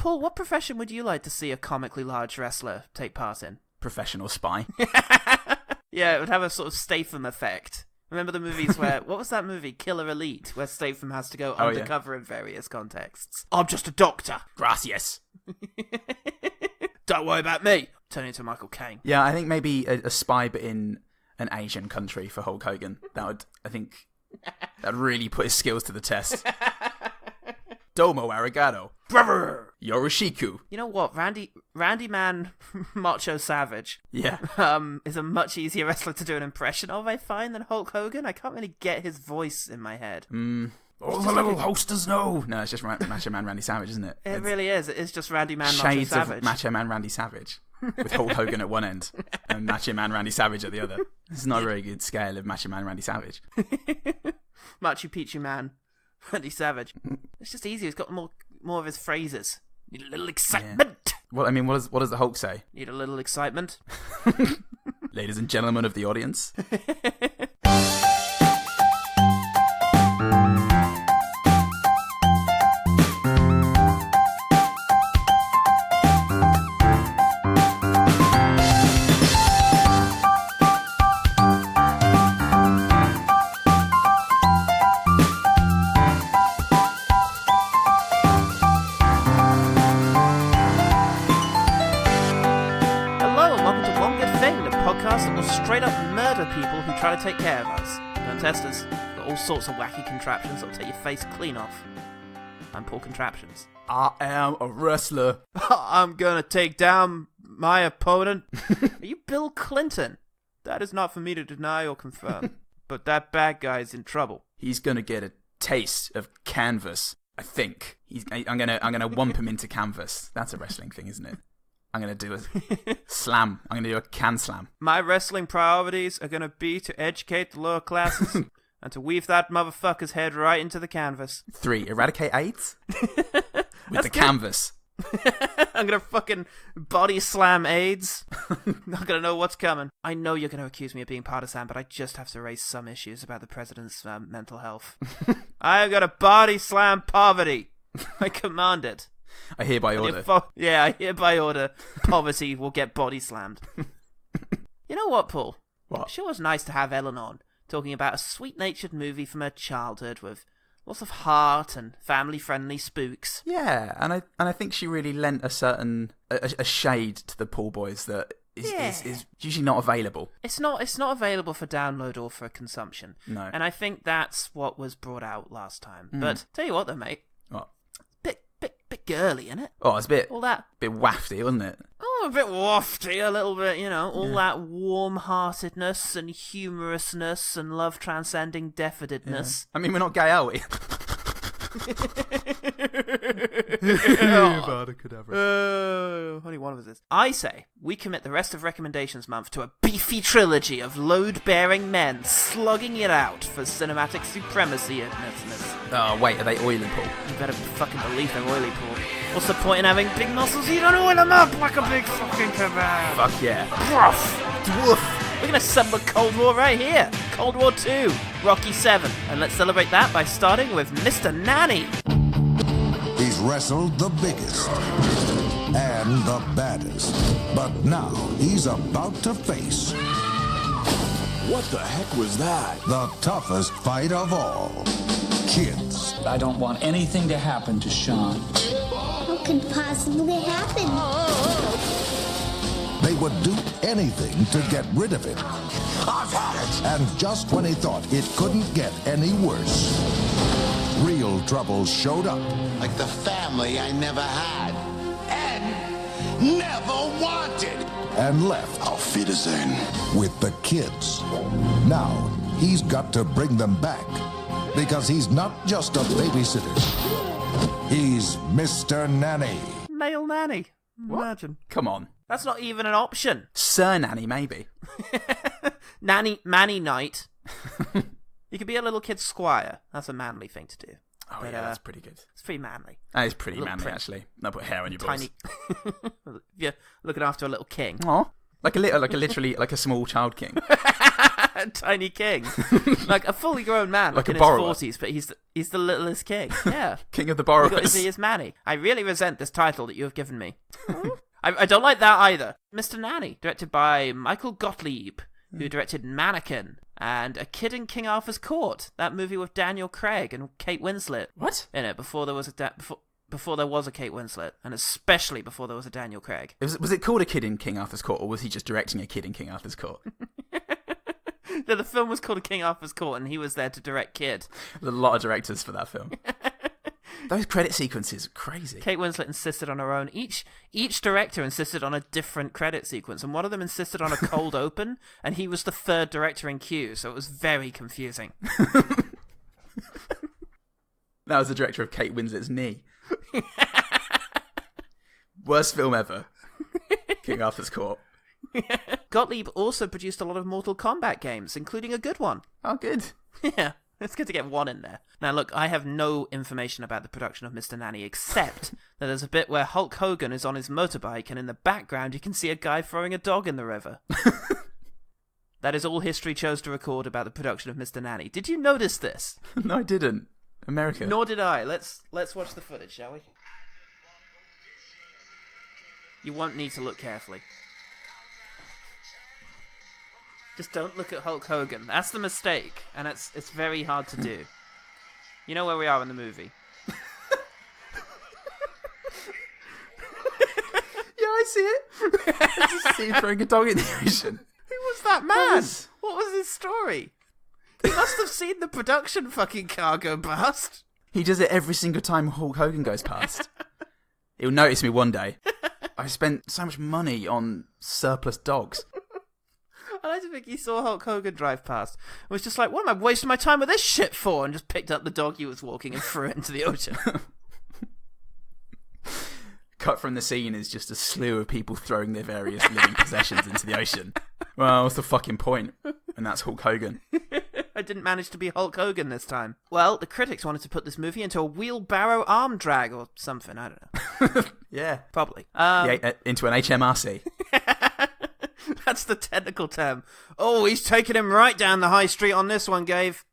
Paul, what profession would you like to see a comically large wrestler take part in? Professional spy. Yeah, it would have a sort of Statham effect. Remember the movies where... What was that movie? Killer Elite, where Statham has to go undercover in various contexts. I'm just a doctor. Gracias. Don't worry about me. Turn into Michael Caine. Yeah, I think maybe a spy, but in an Asian country for Hulk Hogan. That'd really put his skills to the test. Domo arigato. Brother. Yoroshiku. You know what? Randy Man Macho Savage. Yeah. Is a much easier wrestler to do an impression of, I find, than Hulk Hogan. I can't really get his voice in my head. All the little hosters know. No, it's just Macho Man Randy Savage, isn't it? It really is. It is just Randy Man Macho Shades Savage. of Macho Man Randy Savage. With Hulk Hogan at one end and Macho Man Randy Savage at the other. It's not a very good scale of Macho Man Randy Savage. Machu Picchu Man Randy Savage. It's just easier. He's got more of his phrases. Need a little excitement. Yeah. Well, I mean, what does the Hulk say? Need a little excitement. Ladies and gentlemen of the audience. Straight up murder people who try to take care of us. Don't test us. Got all sorts of wacky contraptions that'll take your face clean off. I'm Paul Contraptions. I am a wrestler. I'm gonna take down my opponent. Are you Bill Clinton? That is not for me to deny or confirm. But that bad guy's in trouble. He's gonna get a taste of canvas. I think. I'm gonna whump him into canvas. That's a wrestling thing, isn't it? I'm going to do a slam. I'm going to do a can slam. My wrestling priorities are going to be to educate the lower classes and to weave that motherfucker's head right into the canvas. 3, eradicate AIDS with the canvas. I'm going to fucking body slam AIDS. Not going to know what's coming. I know you're going to accuse me of being partisan, but I just have to raise some issues about the president's mental health. I'm going to body slam poverty. I command it. I hereby order. I hereby order poverty will get body slammed. You know what, Paul? What? It sure was nice to have Ellen on, talking about a sweet-natured movie from her childhood with lots of heart and family-friendly spooks. Yeah, and I think she really lent a certain a shade to the Paulboys that is usually not available. It's not available for download or for consumption. No. And I think that's what was brought out last time. But tell you what, though, mate. What? Bit girly, innit? Oh, it's a all that bit wafty, wasn't it? Oh, a bit wafty, a little bit, all that warm-heartedness and humorousness and love transcending deafedness. Yeah. I mean, we're not gay, are we? Only one of us is. I say we commit the rest of Recommendations Month to a beefy trilogy of load-bearing men slugging it out for cinematic supremacy. Oh, wait, are they oily, Paul? You better fucking believe they're oily, Paul. What's the point in having big muscles? You don't oil them up like a big fucking kebab. Fuck yeah. We're gonna settle the Cold War right here. Cold War 2, Rocky 7. And let's celebrate that by starting with Mr. Nanny. He's wrestled the biggest and the baddest. But now he's about to face... What the heck was that? The toughest fight of all. Kids. I don't want anything to happen to Sean. What could possibly happen? They would do anything to get rid of him. I've had it! And just when he thought it couldn't get any worse, real trouble showed up. Like the family I never had. And never wanted. And left. Auf Wiedersehen. With the kids. Now, he's got to bring them back. Because he's not just a babysitter. He's Mr. Nanny. Male nanny. Imagine. Come on. That's not even an option. Sir Nanny, maybe. Manny Knight. You could be a little kid squire. That's a manly thing to do. Oh, but, yeah, that's pretty good. It's pretty manly. That is pretty manly, actually. No, put hair on your balls. Tiny. You're looking after a little king. Aw. Literally like a small child king. A tiny king. Like a fully grown man, like in a his borrower. 40s, but he's the littlest king. Yeah. King of the You got to borrowers. see his Manny. I really resent this title that you have given me. I don't like that either. Mr. Nanny, directed by Michael Gottlieb, who directed Mannequin and A Kid in King Arthur's Court, that movie with Daniel Craig and Kate Winslet. What? In it, before there was a Kate Winslet, and especially before there was a Daniel Craig. Was it called A Kid in King Arthur's Court, or was he just directing A Kid in King Arthur's Court? No, the film was called A King Arthur's Court, and he was there to direct Kid. There's a lot of directors for that film. Those credit sequences are crazy. Kate Winslet insisted on her own. Each director insisted on a different credit sequence, and one of them insisted on a cold open, and he was the third director in queue, so it was very confusing. That was the director of Kate Winslet's Knee. Worst film ever. King Arthur's Court. Gottlieb also produced a lot of Mortal Kombat games, including a good one. Oh, good. Yeah, it's good to get one in there. Now, look, I have no information about the production of Mr. Nanny, except that there's a bit where Hulk Hogan is on his motorbike, and in the background you can see a guy throwing a dog in the river. That is all history chose to record about the production of Mr. Nanny. Did you notice this? No, I didn't. America. Nor did I. Let's watch the footage, shall we? You won't need to look carefully. Just don't look at Hulk Hogan. That's the mistake, and it's very hard to do. You know where we are in the movie. Yeah, I see it. I just see him throwing a dog in the ocean. Who was that man? What was his story? He must have seen the production fucking car go past. He does it every single time Hulk Hogan goes past. He'll notice me one day. I spent so much money on surplus dogs. I like to think he saw Hulk Hogan drive past and was just like, what am I wasting my time with this shit for? And just picked up the dog he was walking and threw it into the ocean. Cut from the scene is just a slew of people throwing their various living possessions into the ocean. Well, what's the fucking point? And that's Hulk Hogan. I didn't manage to be Hulk Hogan this time. Well, the critics wanted to put this movie into a wheelbarrow arm drag or something. I don't know. Yeah. Probably. Into an HMRC. That's the technical term. Oh, he's taking him right down the high street on this one, Gave.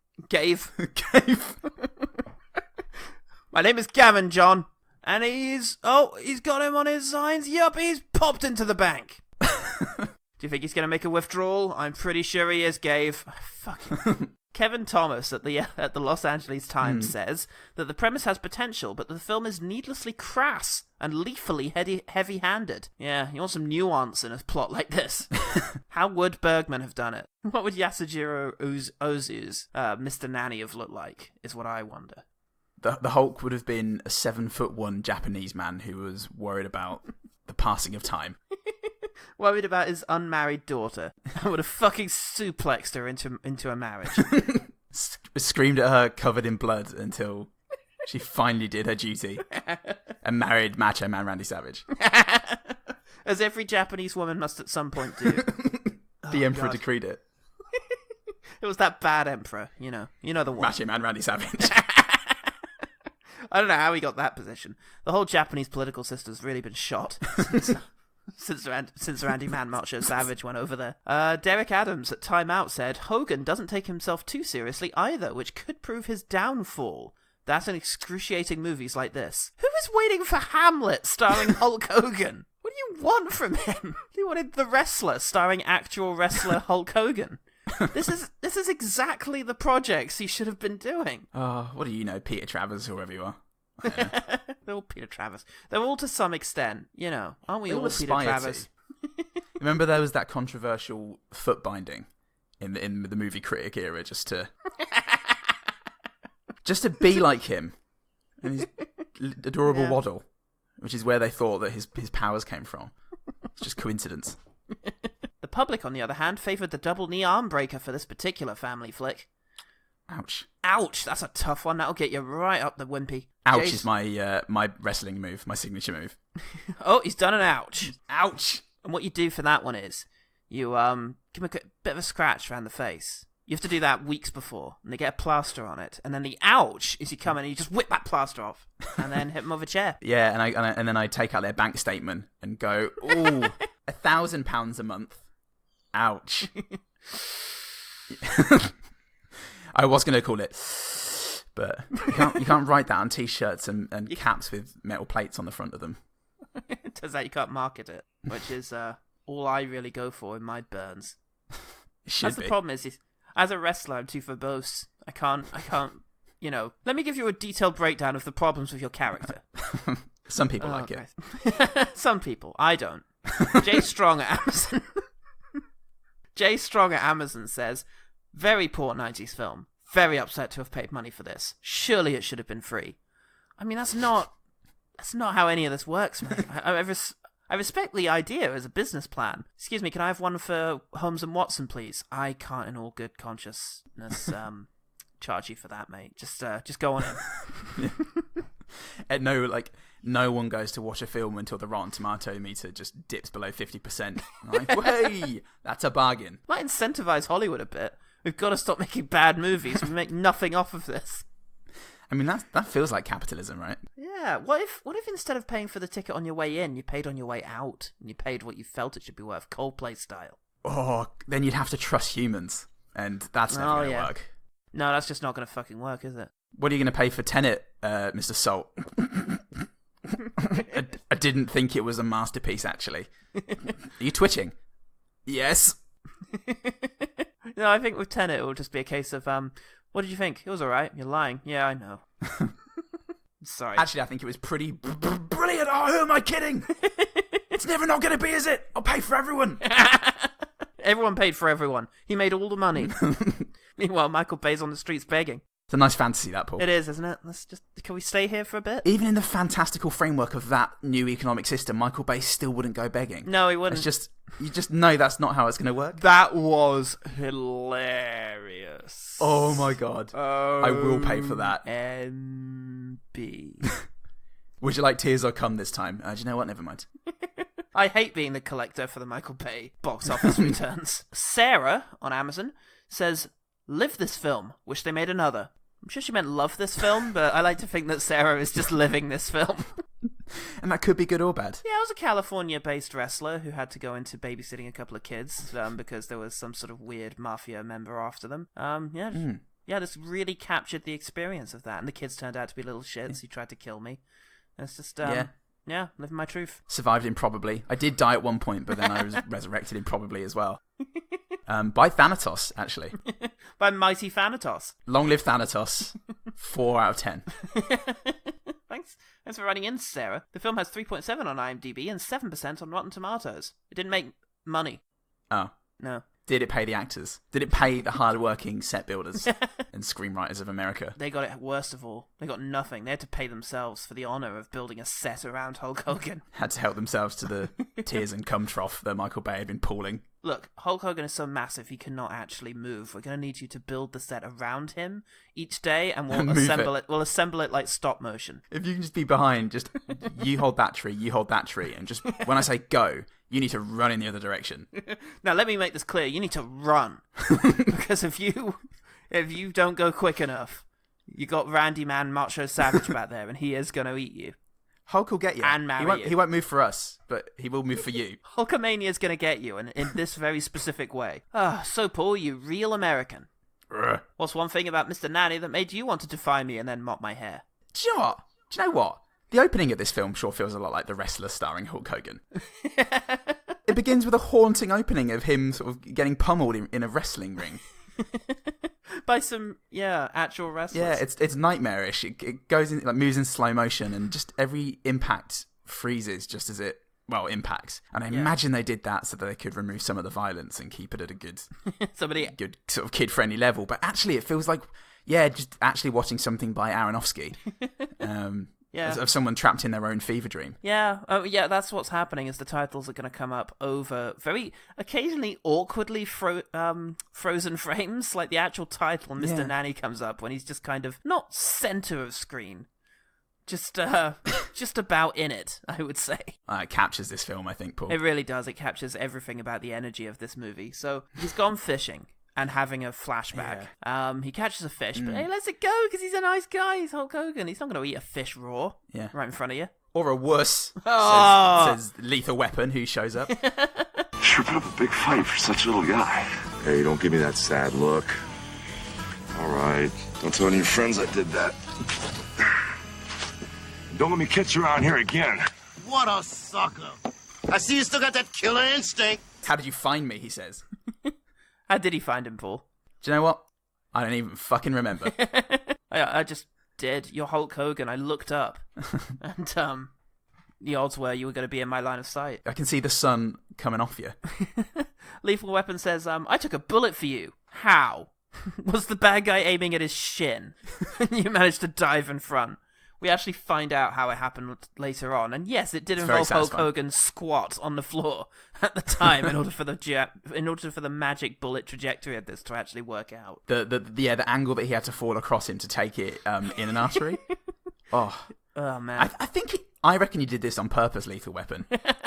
My name is Gavin, John. And he's got him on his signs. Yup, he's popped into the bank. Do you think he's going to make a withdrawal? I'm pretty sure he is, Gave. Fucking Kevin Thomas at the Los Angeles Times says that the premise has potential, but the film is needlessly crass and lethally heavy-handed. Yeah, you want some nuance in a plot like this. How would Bergman have done it? What would Yasujiro Ozu's Mr. Nanny have looked like, is what I wonder. The Hulk would have been a 7'1" Japanese man who was worried about the passing of time. Worried about his unmarried daughter. I would have fucking suplexed her into a marriage. Screamed at her covered in blood until she finally did her duty and married Macho Man Randy Savage. As every Japanese woman must at some point do. The Emperor decreed it. It was that bad Emperor, you know the one. Macho Man Randy Savage. I don't know how he got that position. The whole Japanese political system's really been shot since Randy Man Macho Savage went over there. Derek Adams at Time Out said, Hogan doesn't take himself too seriously either, which could prove his downfall. That's in excruciating movies like this. Who is waiting for Hamlet starring Hulk Hogan? What do you want from him? He wanted The Wrestler starring actual wrestler Hulk Hogan. This is exactly the projects he should have been doing. Oh, what do you know, Peter Travers, whoever you are? They're all Peter Travers. They're all to some extent, aren't we all Peter Travers? Remember there was that controversial foot binding in the movie critic era just to be like him and his adorable waddle, which is where they thought that his powers came from. It's just coincidence. The public, on the other hand, favoured the double knee arm breaker for this particular family flick. Ouch, that's a tough one. That'll get you right up the wimpy. Ouch is my wrestling move, my signature move. Oh, he's done an ouch. Ouch. And what you do for that one is you give him a bit of a scratch around the face. You have to do that weeks before, and they get a plaster on it. And then the ouch is you come in and you just whip that plaster off, and then hit them with a chair. Yeah, and then I take out their bank statement and go, ooh, £1,000 a month. Ouch. I was going to call it, but you can't write that on T-shirts and caps with metal plates on the front of them. It turns out you can't market it, which is all I really go for in my burns. That's the problem is, as a wrestler, I'm too verbose. I can't, let me give you a detailed breakdown of the problems with your character. Some people like it. Some people. I don't. Jay Strong at Amazon. Jay Strong at Amazon says, very poor 90s film. Very upset to have paid money for this. Surely it should have been free. I mean, that's not how any of this works, mate. I respect the idea as a business plan. Excuse me, can I have one for Holmes and Watson, please? I can't in all good consciousness charge you for that, mate. Just go on in. And no one goes to watch a film until the Rotten Tomato meter just dips below 50%. Like, hey, that's a bargain. Might incentivize Hollywood a bit. We've got to stop making bad movies. We make nothing off of this. I mean, that feels like capitalism, right? Yeah. What if instead of paying for the ticket on your way in, you paid on your way out, and you paid what you felt it should be worth, Coldplay style? Oh, then you'd have to trust humans, and that's never going to work. No, that's just not going to fucking work, is it? What are you going to pay for Tenet, Mr. Salt? I didn't think it was a masterpiece, actually. Are you twitching? Yes. No, I think with Tenet it will just be a case of, what did you think? It was alright. You're lying. Yeah, I know. Sorry. Actually, I think it was pretty brilliant. Oh, who am I kidding? It's never not going to be, is it? I'll pay for everyone. Everyone paid for everyone. He made all the money. Meanwhile, Michael Bay's on the streets begging. It's a nice fantasy, that, Paul. It is, isn't it? Can we stay here for a bit? Even in the fantastical framework of that new economic system, Michael Bay still wouldn't go begging. No, he wouldn't. You just know that's not how it's going to work. That was hilarious. Oh my god. I will pay for that. MB. Would you like Tears or Come this time? Do you know what? Never mind. I hate being the collector for the Michael Bay box office returns. Sarah, on Amazon, says, live this film. Wish they made another. I'm sure she meant love this film, but I like to think that Sarah is just living this film. And that could be good or bad. Yeah, I was a California-based wrestler who had to go into babysitting a couple of kids because there was some sort of weird mafia member after them. Yeah, this really captured the experience of that. And the kids turned out to be little shits who tried to kill me. And it's just, living my truth. Survived improbably. I did die at one point, but then I was resurrected improbably as well. By Thanatos, actually. By mighty Thanatos. Long live Thanatos. 4 out of 10. Thanks for writing in, Sarah. The film has 3.7 on IMDb and 7% on Rotten Tomatoes. It didn't make money. Oh. No. Did it pay the actors? Did it pay the hard-working set builders and screenwriters of America? They got it worst of all. They got nothing. They had to pay themselves for the honour of building a set around Hulk Hogan. Had to help themselves to the tears and cum trough that Michael Bay had been pooling. Look, Hulk Hogan is so massive he cannot actually move. We're going to need you to build the set around him each day, and we'll assemble it. We'll assemble it like stop motion. If you can just be behind, just you hold that tree, and just when I say go, you need to run in the other direction. Now, let me make this clear. You need to run. Because if you don't go quick enough, you got Randy Man Macho Savage back there, and he is going to eat you. Hulk will get you. And marry you. He won't move for us, but he will move for you. Hulkamania is going to get you, and in this very specific way. So Paul, you real American. What's one thing about Mr. Nanny that made you want to defy me and then mop my hair? Do you know what? The opening of this film sure feels a lot like The Wrestler starring Hulk Hogan. It begins with a haunting opening of him sort of getting pummeled in a wrestling ring. By some, actual wrestlers. Yeah, it's nightmarish. It goes in, moves in slow motion, and just every impact freezes just as it, impacts. And I imagine they did that so that they could remove some of the violence and keep it at a good sort of kid-friendly level. But actually, it feels like, just actually watching something by Aronofsky. Of someone trapped in their own fever dream. Yeah, that's what's happening is the titles are going to come up over very occasionally awkwardly frozen frames, like the actual title Mr. Nanny comes up when he's just kind of not center of screen, just about in it, I would say. It captures this film, I think, Paul. It really does. It captures everything about the energy of this movie. So he's gone fishing and having a flashback. Yeah. He catches a fish, but hey, lets it go because he's a nice guy. He's Hulk Hogan. He's not going to eat a fish raw right in front of you. Or a wuss, says Lethal Weapon, who shows up. sure put up a big fight for such a little guy. Hey, don't give me that sad look. All right. Don't tell any of your friends I did that. Don't let me catch you around here again. What a sucker. I see you still got that killer instinct. How did you find me, he says. How did he find him, Paul? Do you know what? I don't even fucking remember. I just did. You're Hulk Hogan. I looked up. And, the odds were you were going to be in my line of sight. I can see the sun coming off you. Lethal Weapon says, I took a bullet for you. How? Was the bad guy aiming at his shin? You managed to dive in front. We actually find out how it happened later on. And yes, it did involve Hulk Hogan squat on the floor at the time in order for the magic bullet trajectory of this to actually work out. The angle that he had to fall across him to take it in an artery. Oh man. I reckon you did this on purpose, Lethal Weapon.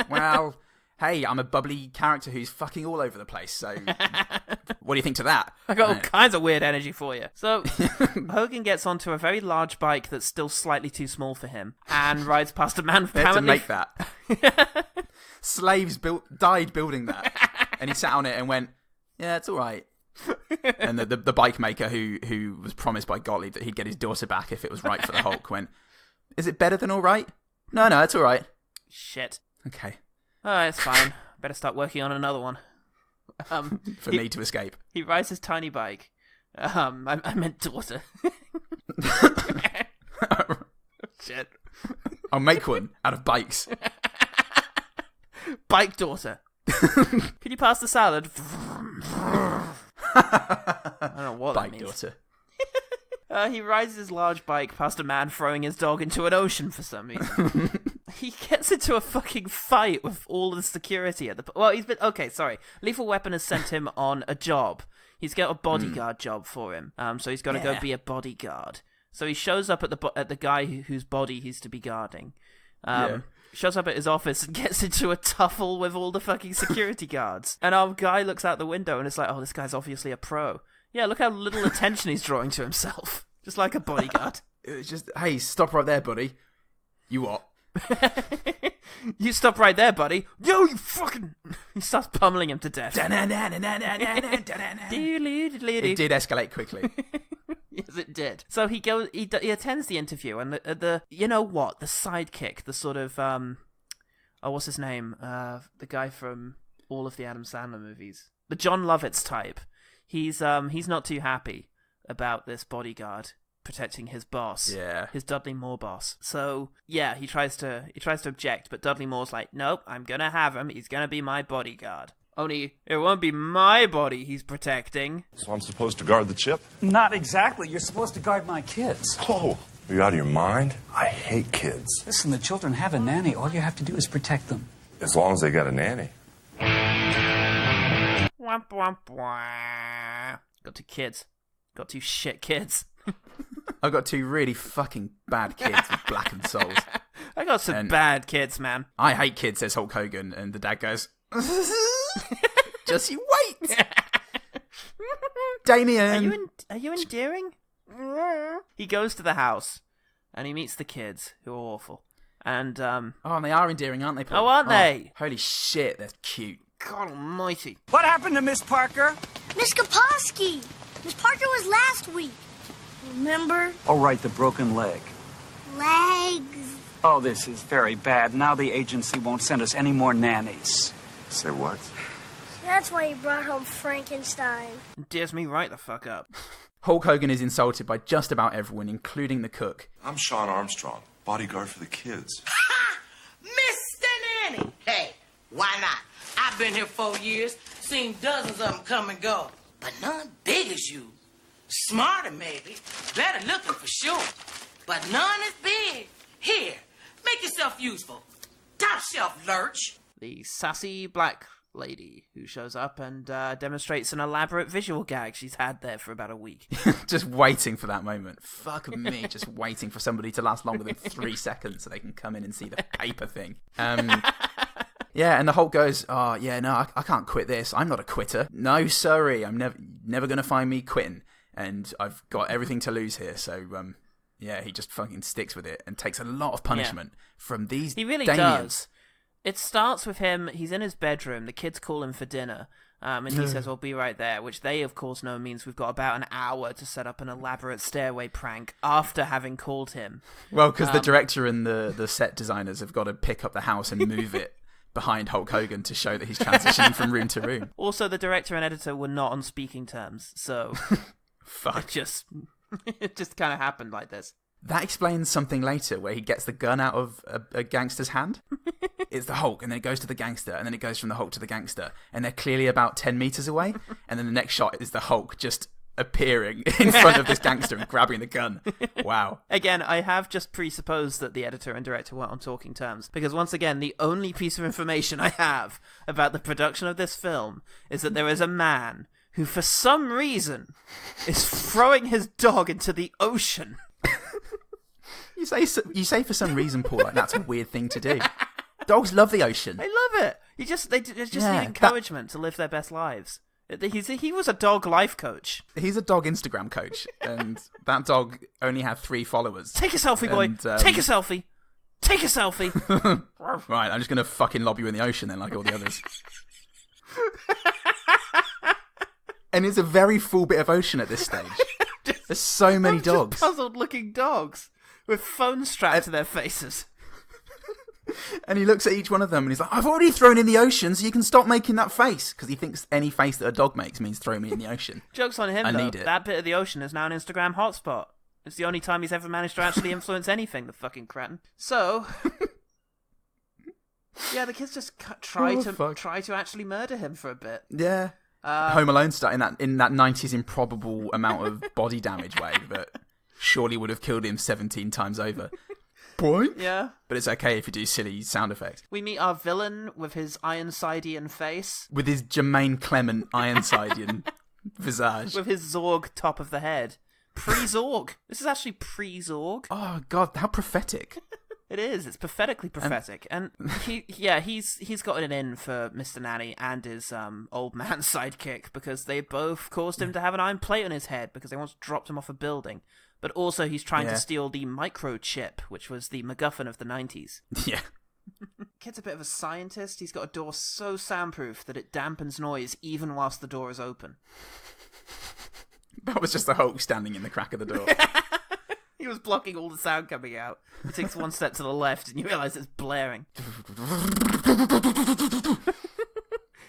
Well, hey, I'm a bubbly character who's fucking all over the place, so what do you think to that? I got all kinds of weird energy for you. So, Hogan gets onto a very large bike that's still slightly too small for him, and rides past a man They had to make that. Slaves died building that, and he sat on it and went, yeah, it's all right. And the bike maker who was promised by Gottlieb that he'd get his daughter back if it was right for the Hulk went, is it better than all right? No, it's all right. Shit. Okay. Oh, it's fine. Better start working on another one. For me to escape. He rides his tiny bike. I meant daughter. Shit. I'll make one out of bikes. Bike daughter. Can you pass the salad? I don't know what bike that means. Daughter. He rides his large bike past a man throwing his dog into an ocean for some reason. He gets into a fucking fight with all the security at the... Well, Lethal Weapon has sent him on a job. He's got a bodyguard job for him. So he's got to go be a bodyguard. So he shows up at the guy whose body he's to be guarding. Shows up at his office and gets into a tuffle with all the fucking security guards. And our guy looks out the window and it's like, oh, this guy's obviously a pro. Yeah, look how little attention he's drawing to himself. Just like a bodyguard. It's just, hey, stop right there, buddy. You what? You stop right there, buddy. Yo, you fucking... He starts pummeling him to death. It did escalate quickly. Yes, it did. So he attends the interview, and the you know what? The sidekick, the sort of what's his name? The guy from all of the Adam Sandler movies, the John Lovitz type. He's not too happy about this bodyguard protecting his boss, his Dadley Moore boss. So yeah, he tries to object, but Dadley Moore's like, nope, I'm gonna have him. He's gonna be my bodyguard. Only it won't be my body he's protecting. So I'm supposed to guard the chip? Not exactly. You're supposed to guard my kids. Oh, are you out of your mind? I hate kids. Listen, the children have a nanny. All you have to do is protect them. As long as they got a nanny. Womp womp wah. Got two kids. Got two shit kids. I've got two really fucking bad kids with blackened souls. I got some bad kids, man. I hate kids, says Hulk Hogan, and the dad goes, just you wait. Damien. Are you endearing? He goes to the house, and he meets the kids, who are awful. And, and they are endearing, aren't they, Paul? Oh, aren't they? Holy shit, they're cute. God almighty. What happened to Miss Parker? Miss Kaposky! Miss Parker was last week. Remember? Oh, right, the broken leg. Legs. Oh, this is very bad. Now the agency won't send us any more nannies. Say what? That's why he brought home Frankenstein. Dares me right the fuck up. Hulk Hogan is insulted by just about everyone, including the cook. I'm Sean Armstrong, bodyguard for the kids. Ha! Mr. Nanny! Hey, why not? I've been here 4 years, seen dozens of them come and go. But none big as you. Smarter, maybe. Better looking for sure. But none as big. Here, make yourself useful. Top shelf, lurch. The sassy black lady who shows up and demonstrates an elaborate visual gag she's had there for about a week. Just waiting for that moment. Fuck me, just waiting for somebody to last longer than 3 seconds so they can come in and see the paper thing. Yeah, and the Hulk goes, oh, yeah, no, I can't quit this. I'm not a quitter. No, sorry, I'm never going to find me quitting. And I've got everything to lose here, so, yeah, he just fucking sticks with it and takes a lot of punishment from these He really Damians. does. It starts with him, he's in his bedroom, the kids call him for dinner, and he says, "I'll be right there," which they, of course, know means we've got about an hour to set up an elaborate stairway prank after having called him. Well, because the director and the set designers have got to pick up the house and move it behind Hulk Hogan to show that he's transitioning from room to room. Also, the director and editor were not on speaking terms, so Fuck. it just kind of happened like this. That explains something later where he gets the gun out of a gangster's hand. It's the Hulk, and then it goes to the gangster, and then it goes from the Hulk to the gangster, and they're clearly about 10 meters away, and then the next shot is the Hulk just appearing in front of this gangster and grabbing the gun. Wow. Again, I have just presupposed that the editor and director weren't on talking terms, because once again, the only piece of information I have about the production of this film is that there is a man who, for some reason, is throwing his dog into the ocean. You say for some reason, Paul, like that's a weird thing to do. Dogs love the ocean. They love it. They just need encouragement to live their best lives. He was a dog life coach. He's a dog Instagram coach, and that dog only had 3 followers. Take a selfie, boy. Take a selfie. Take a selfie. Right, I'm just going to fucking lob you in the ocean then, like all the others. And it's a very full bit of ocean at this stage. There's so many dogs. Puzzled-looking dogs with phones strapped to their faces. And he looks at each one of them and he's like, "I've already thrown in the ocean, so you can stop making that face." Because he thinks any face that a dog makes means throw me in the ocean. Joke's on him, though. That bit of the ocean is now an Instagram hotspot. It's the only time he's ever managed to actually influence anything, the fucking cretin. So, yeah, the kids just try to actually murder him for a bit. Yeah. Home Alone style in that 90s improbable amount of body damage way that surely would have killed him 17 times over. Boy. Yeah. But it's okay if you do silly sound effects. We meet our villain with his Ironsidian face. With his Jermaine Clement Ironsidian visage. With his Zorg top of the head. Pre-Zorg. This is actually pre-Zorg. Oh, God, how prophetic. It is. It's pathetically prophetic. And he's got an in for Mr. Nanny and his old man sidekick because they both caused him to have an iron plate on his head because they once dropped him off a building. But also he's trying to steal the microchip, which was the MacGuffin of the 90s. Yeah. Kid's a bit of a scientist. He's got a door so soundproof that it dampens noise even whilst the door is open. That was just the Hulk standing in the crack of the door. He was blocking all the sound coming out. He takes one step to the left and you realise it's blaring.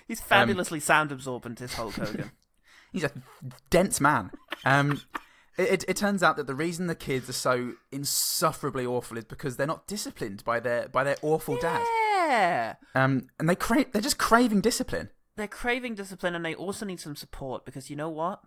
He's fabulously sound absorbent, is Hulk Hogan. He's a dense man. It turns out that the reason the kids are so insufferably awful is because they're not disciplined by their awful dad. Yeah. And they're just craving discipline. They're craving discipline, and they also need some support because you know what?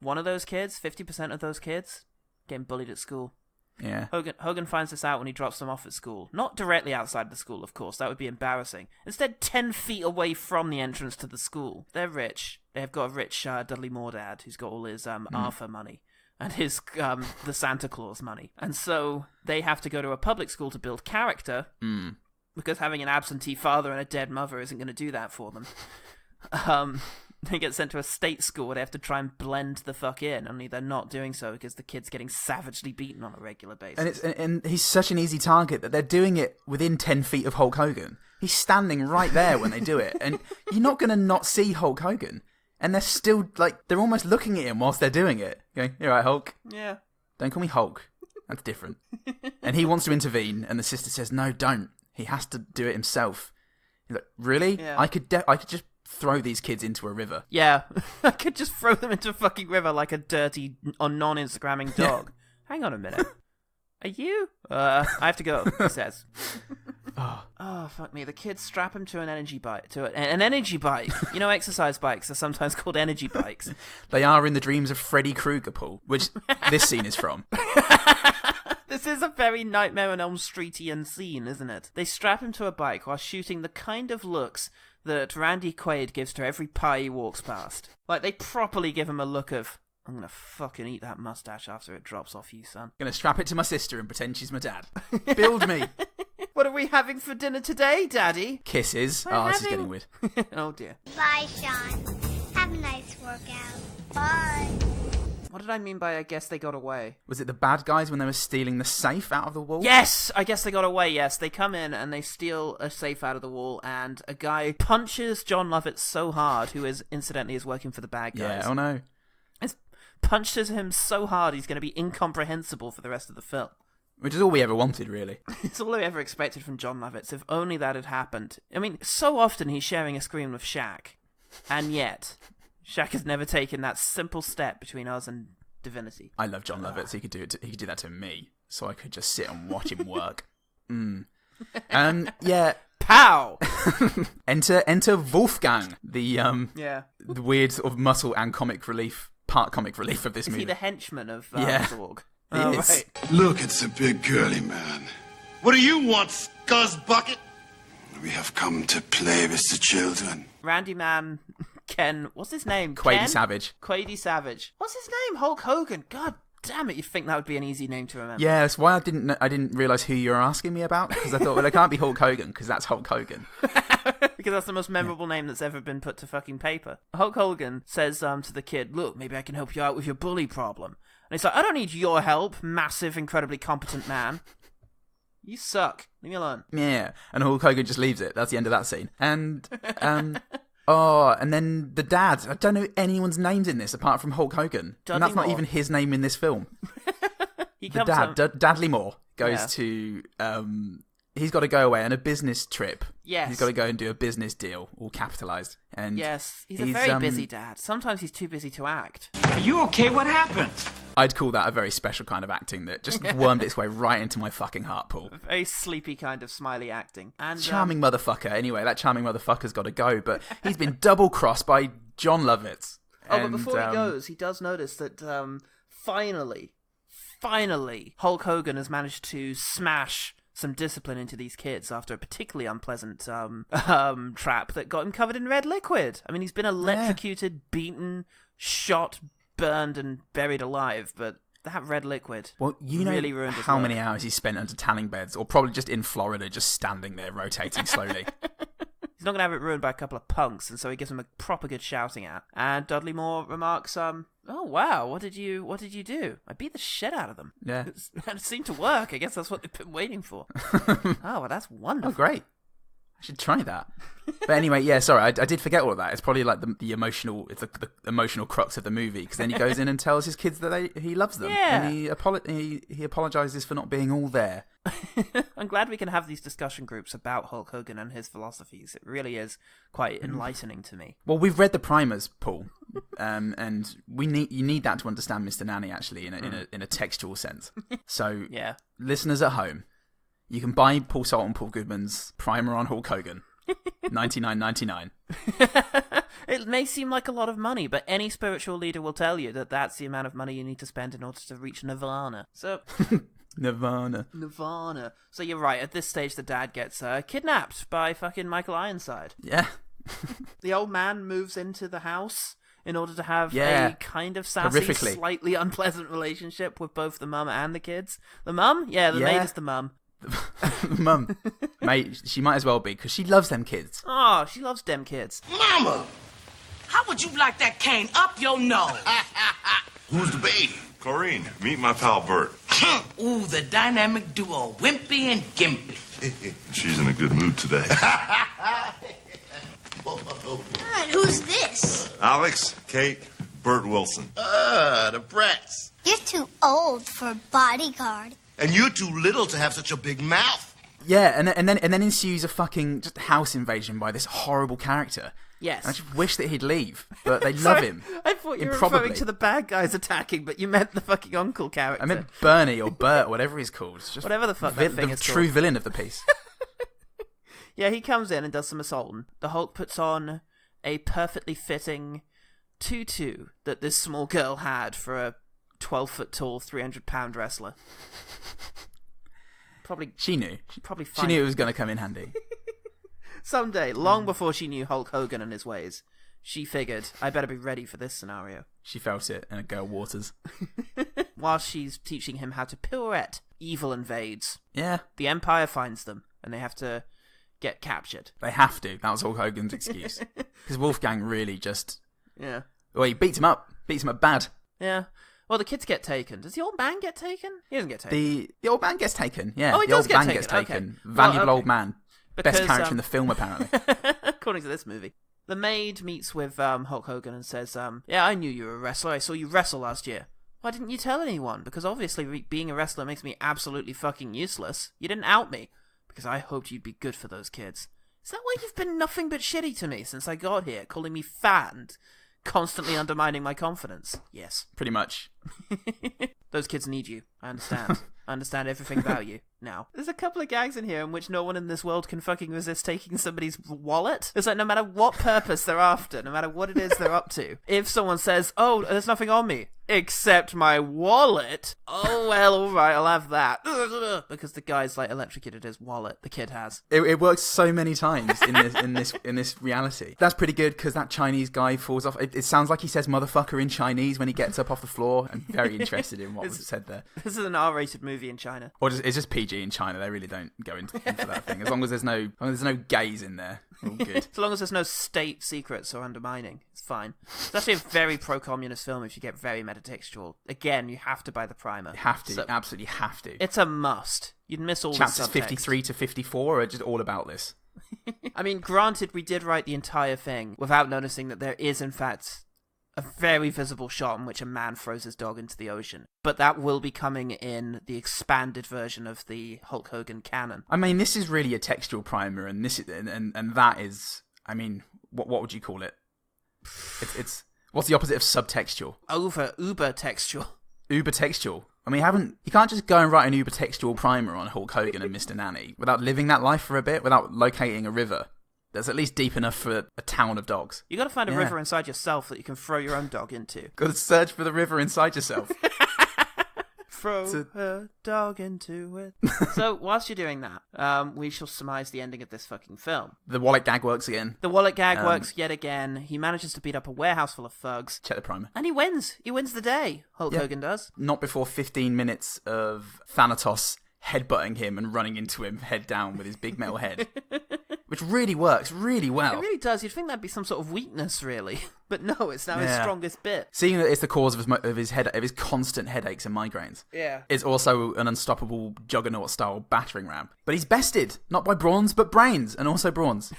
One of those kids, 50% of those kids, getting bullied at school. Yeah. Hogan finds this out when he drops them off at school. Not directly outside the school, of course. That would be embarrassing. Instead, 10 feet away from the entrance to the school. They're rich. They've got a rich Dudley Moore dad who's got all his Arthur money and his the Santa Claus money. And so they have to go to a public school to build character because having an absentee father and a dead mother isn't going to do that for them. They get sent to a state school where they have to try and blend the fuck in, only they're not doing so because the kid's getting savagely beaten on a regular basis. And he's such an easy target that they're doing it within 10 feet of Hulk Hogan. He's standing right there when they do it, and you're not going to not see Hulk Hogan. And they're still, they're almost looking at him whilst they're doing it. Going, "You're right, Hulk. Yeah. Don't call me Hulk. That's different." And he wants to intervene, and the sister says, "No, don't. He has to do it himself." He's like, "Really? Yeah. I could just throw these kids into a river." Yeah, I could just throw them into a fucking river like a dirty, non-Instagramming dog. Hang on a minute. Are you? I have to go, he says. Oh, fuck me. The kids strap him to an energy bike. An energy bike. You know, exercise bikes are sometimes called energy bikes. They are in the dreams of Freddy Krueger, Paul, which this scene is from. This is a very Nightmare on Elm Streetian scene, isn't it? They strap him to a bike while shooting the kind of looks that Randy Quaid gives to every pie he walks past. They properly give him a look of, "I'm gonna fucking eat that mustache after it drops off you, son. Gonna strap it to my sister and pretend she's my dad. Build me." What are we having for dinner today, Daddy? Kisses. This is getting weird. Oh dear. Bye, Sean. Have a nice workout. Bye. What did I mean by I guess they got away? Was it the bad guys when they were stealing the safe out of the wall? Yes! I guess they got away, yes. They come in and they steal a safe out of the wall, and a guy punches John Lovitz so hard, who is, incidentally, is working for the bad guys. Yeah, oh no. Punches him so hard he's going to be incomprehensible for the rest of the film. Which is all we ever wanted, really. It's all I ever expected from John Lovitz. If only that had happened. I mean, so often he's sharing a screen with Shaq, and yet Shaq has never taken that simple step between us and divinity. I love John Lovitz. He could do that to me, so I could just sit and watch him work. Yeah. Pow! Enter Wolfgang, the weird sort of muscle and part comic relief of this movie. Is he the henchman of Zorg? He is. Right. Look, it's a big girly man. What do you want, scuzzbucket? We have come to play with the children. Randy Man, Ken, what's his name? Quady Ken? Savage. Quady Savage. What's his name? Hulk Hogan. God damn it, you'd think that would be an easy name to remember. Yeah, that's why I didn't realise who you were asking me about, because I thought, well, it can't be Hulk Hogan, because that's Hulk Hogan. Because that's the most memorable name that's ever been put to fucking paper. Hulk Hogan says to the kid, look, maybe I can help you out with your bully problem. And he's like, I don't need your help, massive, incredibly competent man. You suck. Leave me alone. Yeah, and Hulk Hogan just leaves it. That's the end of that scene. And, and then the dad. I don't know anyone's names in this apart from Hulk Hogan. And that's not even his name in this film. The dad, Dadley Moore, goes to... he's got to go away on a business trip. Yes. He's got to go and do a business deal, all capitalised. And yes, he's a very busy dad. Sometimes he's too busy to act. Are you okay? What happened? I'd call that a very special kind of acting that just wormed its way right into my fucking heart, Paul. A very sleepy kind of smiley acting. And charming motherfucker. Anyway, that charming motherfucker's got to go, but he's been double-crossed by John Lovitz. But before he goes, he does notice that finally, Hulk Hogan has managed to smash some discipline into these kids after a particularly unpleasant trap that got him covered in red liquid. I mean, he's been electrocuted, beaten, shot, burned, and buried alive, but that red liquid really ruined his how life. many hours he spent under tanning beds, or probably just in Florida, just standing there, rotating slowly. He's not going to have it ruined by a couple of punks, and so he gives him a proper good shouting at. And Dudley Moore remarks, oh wow, what did you do? I beat the shit out of them. Yeah. It seemed to work. I guess that's what they've been waiting for. Oh, well, that's wonderful. Oh, great. I should try that. But anyway, yeah, sorry, I did forget all of that. It's probably like the emotional, it's the emotional crux of the movie, because then he goes in and tells his kids that he loves them. Yeah. And he apologises for not being all there. I'm glad we can have these discussion groups about Hulk Hogan and his philosophies. It really is quite enlightening to me. Well, we've read the primers, Paul, and you need that to understand Mr. Nanny, actually, in a textual sense. So, yeah, listeners at home, you can buy Paul Salt and Paul Goodman's primer on Hulk Hogan, $99.99. It may seem like a lot of money, but any spiritual leader will tell you that that's the amount of money you need to spend in order to reach nirvana. So... Nirvana. So you're right, at this stage the dad gets kidnapped by fucking Michael Ironside. Yeah. The old man moves into the house in order to have a kind of sassy, slightly unpleasant relationship with both the mum and the kids. The mum? Yeah, the maid is the mum. Mum. Mate, she might as well be, because she loves them kids. Oh, she loves them kids. Mama, how would you like that cane up your nose? Who's the baby? Chlorine, meet my pal Bert. Ooh, the dynamic duo, Wimpy and Gimpy. She's in a good mood today. Alright, who's this? Alex, Kate, Bert Wilson. The brats. You're too old for a bodyguard. And you're too little to have such a big mouth. Yeah, and then ensues a fucking just house invasion by this horrible character. Yes. And I just wish that he'd leave, but they love him. I thought you were referring to the bad guys attacking, but you meant the fucking uncle character. I meant Bernie or Bert, whatever he's called. It's just whatever the fuck that thing is the true called. villain of the piece. Yeah, he comes in and does some assaulting. The Hulk puts on a perfectly fitting tutu that this small girl had for a 12-foot-tall, 300-pound wrestler. Probably she knew. Probably she knew it was going to come in handy. Someday, long before she knew Hulk Hogan and his ways, she figured, I better be ready for this scenario. She felt it in a girl waters. While she's teaching him how to pirouette, evil invades. Yeah. The Empire finds them, and they have to get captured. They have to. That was Hulk Hogan's excuse. Because Wolfgang really just... Yeah. Well, he beats him up. Beats him up bad. Yeah. Well, the kids get taken. Does the old man get taken? He doesn't get taken. The old man gets taken. Yeah. Oh, he the does old get man taken. gets taken. Okay. Valuable Well, old man. Because, Best character in the film, apparently. According to this movie. The maid meets with Hulk Hogan and says, yeah, I knew you were a wrestler. I saw you wrestle last year. Why didn't you tell anyone? Because obviously being a wrestler makes me absolutely fucking useless. You didn't out me. Because I hoped you'd be good for those kids. Is that why you've been nothing but shitty to me since I got here, calling me fat and constantly undermining my confidence? Yes. Pretty much. Those kids need you. I understand. I understand everything about you now. There's a couple of gags in here in which no one in this world can fucking resist taking somebody's wallet. It's like no matter what purpose they're after, no matter what it is they're up to, if someone says, oh, there's nothing on me except my wallet, oh, well, all right, I'll have that. Because the guy's like electrocuted his wallet, the kid has. It works so many times in this reality. That's pretty good because that Chinese guy falls off. It sounds like he says motherfucker in Chinese when he gets up off the floor. I'm very interested in what was said there. This is an R-rated movie in China. Or it's just PG in China. They really don't go into that thing. As long as there's no gays in there, all good. As long as there's no state secrets or undermining, it's fine. It's actually a very pro-communist film if you get very metatextual. Again, you have to buy the primer. You have to, so, absolutely have to. It's a must. You'd miss all Chapters the subtext. 53 to 54 are just all about this. I mean, granted, we did write the entire thing without noticing that there is, in fact, a very visible shot in which a man throws his dog into the ocean. But that will be coming in the expanded version of the Hulk Hogan canon. I mean, this is really a textual primer, and this is, and that is, I mean, what would you call it? It's what's the opposite of subtextual? Uber textual. Uber textual. I mean, you can't just go and write an uber textual primer on Hulk Hogan and Mr. Nanny without living that life for a bit, without locating a river that's at least deep enough for a town of dogs. You got to find a river inside yourself that you can throw your own dog into. Got to search for the river inside yourself. Throw a dog into it. So, whilst you're doing that, we shall surmise the ending of this fucking film. The wallet gag works again. The wallet gag works yet again. He manages to beat up a warehouse full of thugs. Check the primer. And he wins. He wins the day, Hulk Hogan does. Not before 15 minutes of Thanatos headbutting him and running into him head down with his big metal head. Which really works really well. It really does. You'd think that'd be some sort of weakness, really. But no, it's now his strongest bit. Seeing that it's the cause of his constant headaches and migraines. Yeah. It's also an unstoppable juggernaut-style battering ram. But he's bested, not by brawns, but brains, and also brawns.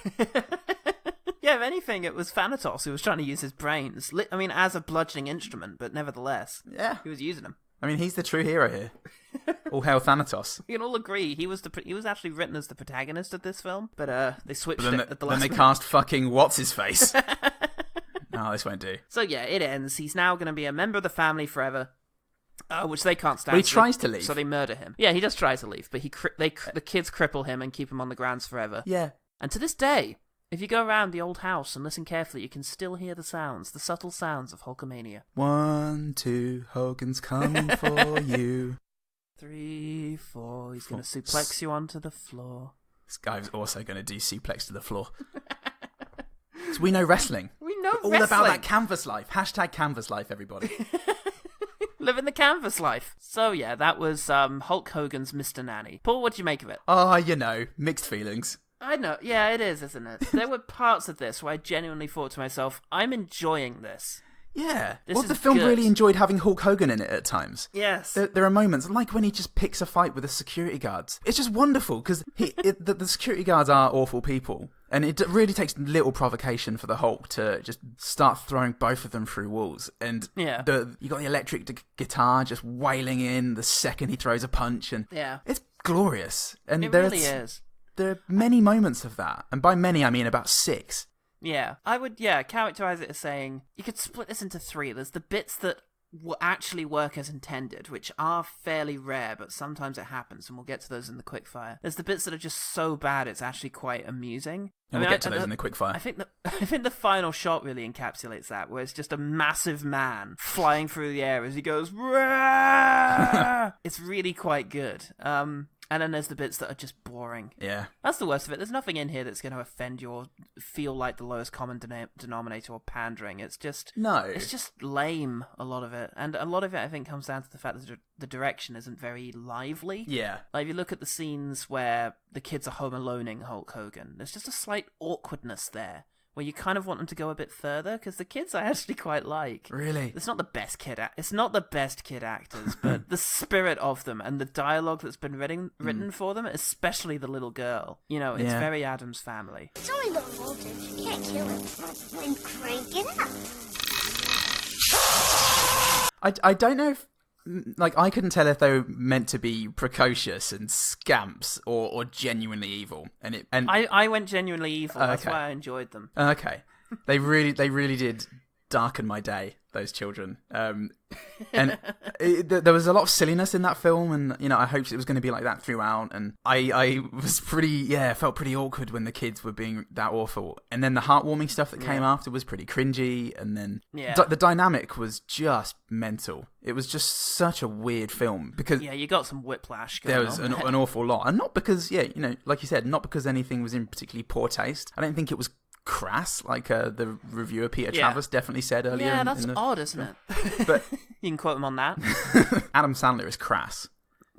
Yeah, if anything, it was Thanatos who was trying to use his brains. I mean, as a bludgeoning instrument, but nevertheless. Yeah. He was using them. I mean, he's the true hero here. All hail Thanatos. We can all agree he was actually written as the protagonist of this film, but they switched it at the last minute. Then they cast fucking what's-his-face. No, this won't do. So yeah, it ends. He's now going to be a member of the family forever, which they can't stand. But he tries to leave. So they murder him. Yeah, he does try to leave, but the kids cripple him and keep him on the grounds forever. Yeah. And to this day, if you go around the old house and listen carefully, you can still hear the sounds, the subtle sounds of Hulkamania. 1, 2, Hogan's coming for you. 3, 4, he's going to suplex you onto the floor. This guy's also going to do suplex to the floor. So we know wrestling. We know all wrestling. About that canvas life. Hashtag canvas life, everybody. Living the canvas life. So yeah, that was Hulk Hogan's Mr. Nanny. Paul, what do you make of it? Mixed feelings. I know. Yeah, it is, isn't it? There were parts of this where I genuinely thought to myself, I'm enjoying this. Yeah. This the film good. really enjoyed having Hulk Hogan in it at times. Yes. There are moments, like when he just picks a fight with the security guards. It's just wonderful, because the security guards are awful people. And it really takes little provocation for the Hulk to just start throwing both of them through walls. And you got the electric guitar just wailing in the second he throws a punch. And it's glorious. And it really is. There are many moments of that. And by many, I mean about 6. Yeah. I would, characterize it as saying, you could split this into 3. There's the bits that will actually work as intended, which are fairly rare, but sometimes it happens, and we'll get to those in the quickfire. There's the bits that are just so bad it's actually quite amusing. And we'll get to those in the quickfire. I think the final shot really encapsulates that, where it's just a massive man flying through the air as he goes, it's really quite good. And then there's the bits that are just boring. Yeah. That's the worst of it. There's nothing in here that's going to offend you or feel like the lowest common denominator or pandering. It's just... No. It's just lame, a lot of it. And a lot of it, I think, comes down to the fact that the direction isn't very lively. Yeah. Like, if you look at the scenes where the kids are home aloneing Hulk Hogan, there's just a slight awkwardness there, where you kind of want them to go a bit further, because the kids I actually quite like. Really? It's not the best it's not the best kid actors, but the spirit of them and the dialogue that's been written for them, especially the little girl. You know, it's very Addams Family. It's only low voltage. You can't kill it. Then crank it up. I don't know if... Like, I couldn't tell if they were meant to be precocious and scamps or genuinely evil. And I went genuinely evil. That's okay. why I enjoyed them. Okay. They really did darken my day, those children. And there was a lot of silliness in that film, and you know, I hoped it was going to be like that throughout. And I was felt pretty awkward when the kids were being that awful. And then the heartwarming stuff that came after was pretty cringy. And then the dynamic was just mental. It was just such a weird film because you got some whiplash going there was on. an awful lot, and not because you know, like you said, not because anything was in particularly poor taste. I don't think it was crass, like the reviewer Peter Travers definitely said earlier. Yeah, that's odd, isn't it? But you can quote him on that. Adam Sandler is crass.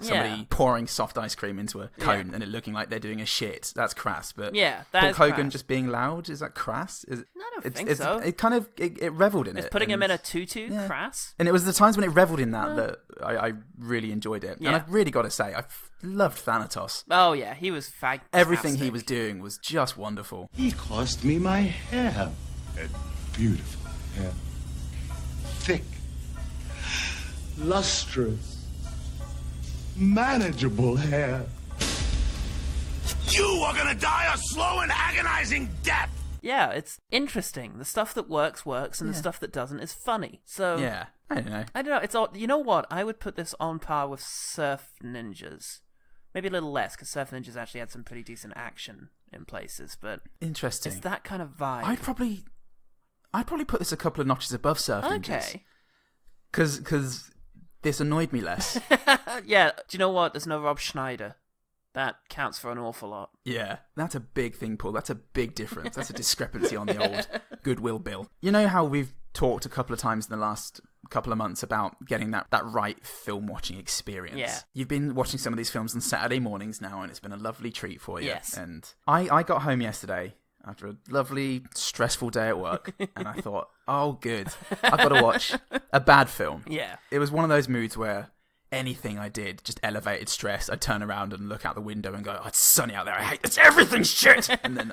Somebody pouring soft ice cream into a cone and it looking like they're doing a shit. That's crass. But Hulk Hogan crass. Just being loud, is that crass? I don't think so. It kind of it reveled in it. It's putting him in a tutu crass. And it was the times when it reveled in that I really enjoyed it. Yeah. And I've really got to say, I loved Thanatos. Oh yeah, he was fantastic. Everything he was doing was just wonderful. He cost me my hair. That beautiful hair. Thick. Lustrous. Manageable hair. You are gonna die a slow and agonizing death! Yeah, it's interesting. The stuff that works, and the stuff that doesn't is funny. So yeah, I don't know. It's all. You know what? I would put this on par with Surf Ninjas. Maybe a little less, because Surf Ninjas actually had some pretty decent action in places. But interesting. It's that kind of vibe. I'd probably put this a couple of notches above Surf Ninjas. Okay. Because this annoyed me less. Yeah. Do you know what? There's no Rob Schneider. That counts for an awful lot. Yeah, that's a big thing, Paul. That's a big difference. That's a discrepancy on the old Goodwill Bill. You know how we've talked a couple of times in the last couple of months about getting that right film watching experience? Yeah. You've been watching some of these films on Saturday mornings now, and it's been a lovely treat for you. Yes. And I got home yesterday after a lovely, stressful day at work, and I thought, oh, good. I've got to watch a bad film. Yeah. It was one of those moods where anything I did just elevated stress. I'd turn around and look out the window and go, oh, it's sunny out there. I hate this. Everything's shit. And then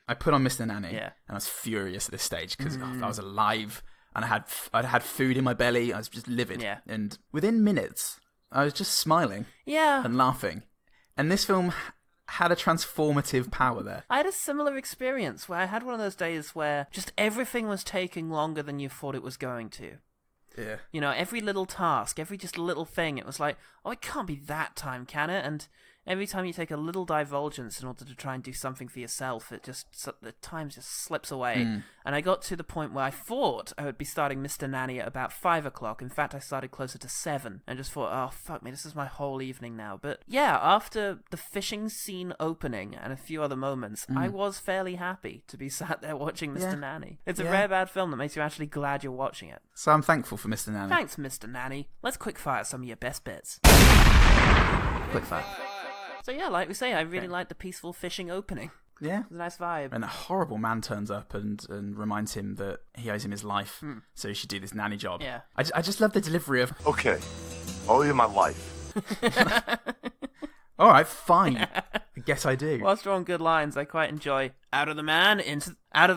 I put on Mr. Nanny, and I was furious at this stage because I was alive and I'd had food in my belly. I was just livid. Yeah. And within minutes, I was just smiling and laughing. And this film had a transformative power there. I had a similar experience where I had one of those days where just everything was taking longer than you thought it was going to. Yeah. You know, every little task, every just little thing, it was like, oh, it can't be that time, can it? And every time you take a little divulgence in order to try and do something for yourself, the time just slips away. And I got to the point where I thought I would be starting Mr. Nanny at about 5 o'clock. In fact, I started closer to 7 and just thought, oh, fuck me, this is my whole evening now. But yeah, after the fishing scene opening and a few other moments, I was fairly happy to be sat there watching Mr. Nanny. It's a rare bad film that makes you actually glad you're watching it. So I'm thankful for Mr. Nanny. Thanks, Mr. Nanny. Let's quickfire some of your best bits. Quickfire. So yeah, like we say, I really like the peaceful fishing opening. Yeah. It's a nice vibe. And a horrible man turns up and reminds him that he owes him his life, so he should do this nanny job. Yeah. I just love the delivery of, Okay, owe you my life. all right, fine. I guess I do. Whilst we're on good lines, I quite enjoy out of the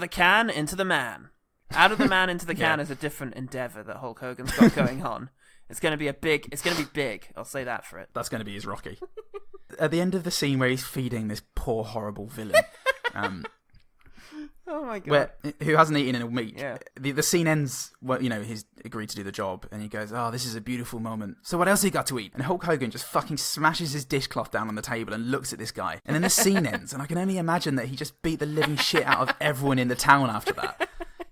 can into the man. Out of the man into the can is a different endeavour that Hulk Hogan's got going on. It's going to be big. I'll say that for it. That's going to be his Rocky. At the end of the scene where he's feeding this poor, horrible villain, oh my god, who hasn't eaten any meat. Yeah. The scene ends. Well, you know, he's agreed to do the job, and he goes, "Oh, this is a beautiful moment. So what else he got to eat?" And Hulk Hogan just fucking smashes his dishcloth down on the table and looks at this guy. And then the scene ends, and I can only imagine that he just beat the living shit out of everyone in the town after that.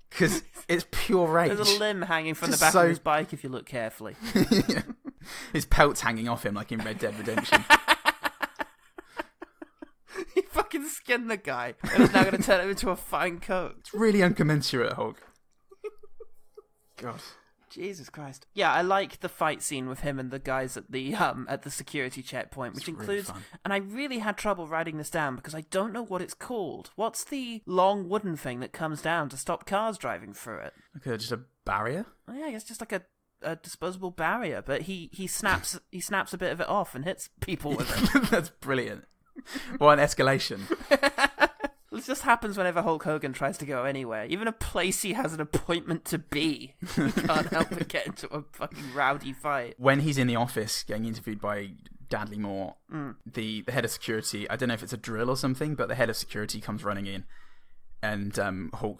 Because it's pure rage. There's a limb hanging from Just the back of his bike if you look carefully. Yeah. His pelt's hanging off him like in Red Dead Redemption. He fucking skinned the guy and is now going to turn him into a fine coat. It's really uncommensurate, Hulk. God. Jesus Christ. Yeah, I like the fight scene with him and the guys at the security checkpoint, which includes, really fun. and I really had trouble writing this down because I don't know what it's called. What's the long wooden thing that comes down to stop cars driving through it? Okay, just a barrier? Oh, yeah, it's just like a disposable barrier, but he snaps a bit of it off and hits people with it. That's brilliant. What an escalation. This just happens whenever Hulk Hogan tries to go anywhere. Even a place he has an appointment to be. He can't help but get into a fucking rowdy fight. When he's in the office getting interviewed by Dadley Moore, the head of security, I don't know if it's a drill or something, but the head of security comes running in, and the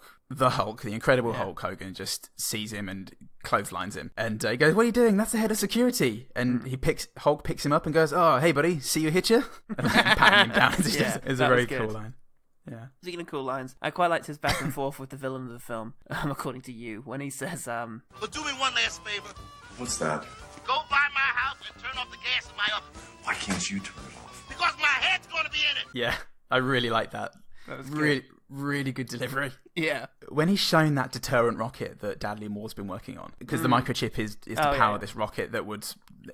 Incredible Hulk Hogan just sees him and clotheslines him. And he goes, "What are you doing? That's the head of security." And Hulk picks him up and goes, "Oh, hey buddy, see you hit you?" And patting him down. It's a very cool line. Yeah. Speaking of cool lines, I quite liked his back and forth with the villain of the film, according to you, when he says, But do me one last favor. What's that? Go by my house and turn off the gas in my oven. Why can't you turn it off? Because my head's gonna be in it. Yeah, I really like that. That was really, really good delivery. Yeah. When he's shown that deterrent rocket that Dadley Moore's been working on, because the microchip is to power this rocket that would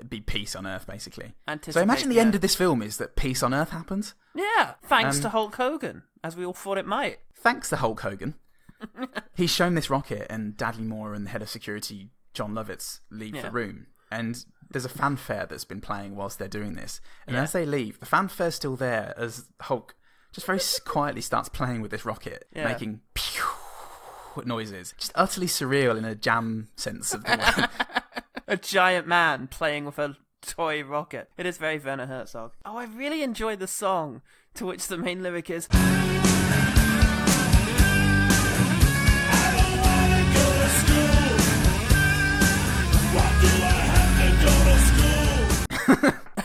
be peace on Earth, basically. So imagine the end of this film is that peace on Earth happens. Yeah, thanks to Hulk Hogan, as we all thought it might. Thanks to Hulk Hogan. He's shown this rocket, and Dadley Moore and the head of security, John Lovitz, leave the room. And there's a fanfare that's been playing whilst they're doing this. And as they leave, the fanfare's still there as Hulk just very quietly starts playing with this rocket, making pew noises. Just utterly surreal in a jam sense of the word. A giant man playing with a toy rocket. It is very Werner Herzog. Oh, I really enjoyed the song, to which the main lyric is...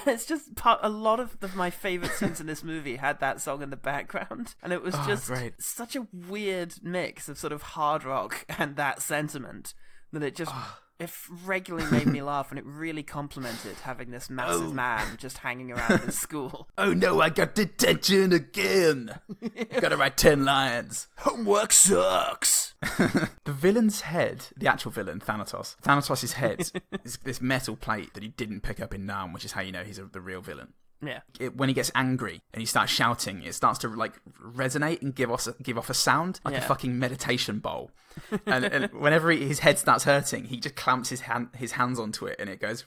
It's just a lot of my favourite scenes in this movie had that song in the background, and it was just such a weird mix of sort of hard rock and that sentiment that it just it regularly made me laugh, and it really complimented having this massive man just hanging around in school. Oh no, I got detention again. Gotta write 10 lines. Homework sucks. The villain's head, the actual villain, Thanatos' head is this metal plate that he didn't pick up in Nam, which is how you know he's the real villain. Yeah. When he gets angry and he starts shouting, it starts to like resonate and give off a sound like a fucking meditation bowl. And whenever his head starts hurting, he just clamps his hands onto it, and it goes.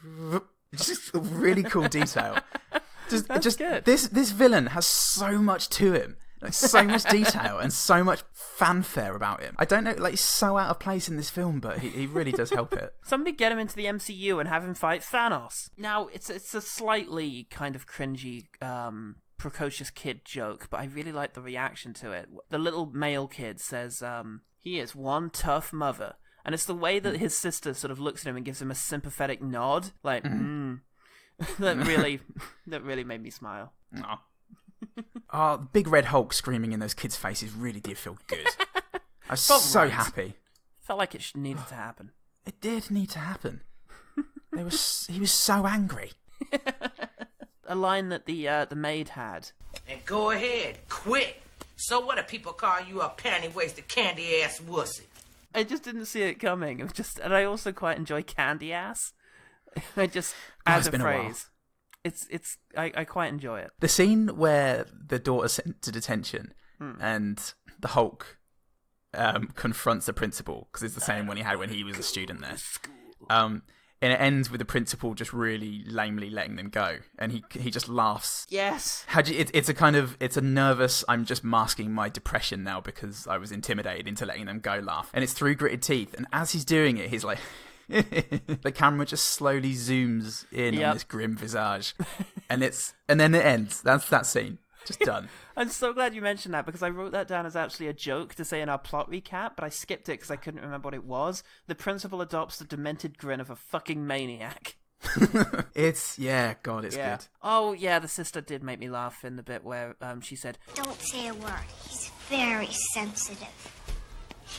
It's just a really cool detail. Just good. This villain has so much to him. Like, so much detail and so much fanfare about him. I don't know, like, he's so out of place in this film, but he really does help it. Somebody get him into the MCU and have him fight Thanos. Now, it's a slightly kind of cringy, precocious kid joke, but I really like the reaction to it. The little male kid says, he is one tough mother. And it's the way that his sister sort of looks at him and gives him a sympathetic nod. Like, that really made me smile. Aww. Oh, the big red Hulk screaming in those kids' faces really did feel good. I was so happy. Felt like it needed to happen. It did need to happen. He was so angry. A line that the maid had. And go ahead, quit. So what if people call you a panty-waisted candy-ass wussy? I just didn't see it coming. And I also quite enjoy candy ass. As a phrase. I quite enjoy it. The scene where the daughter's sent to detention and the Hulk confronts the principal, because it's the same one he had when he was a student there. And it ends with the principal just really lamely letting them go, and he just laughs. Yes. It's a nervous, I'm just masking my depression now because I was intimidated into letting them go laugh, and it's through gritted teeth. And as he's doing it, he's like. The camera just slowly zooms in on this grim visage, and then it ends. That's that scene. Just done. I'm so glad you mentioned that, because I wrote that down as actually a joke to say in our plot recap, but I skipped it because I couldn't remember what it was. The principal adopts the demented grin of a fucking maniac. It's good. Oh yeah, the sister did make me laugh in the bit where she said, "Don't say a word. He's very sensitive."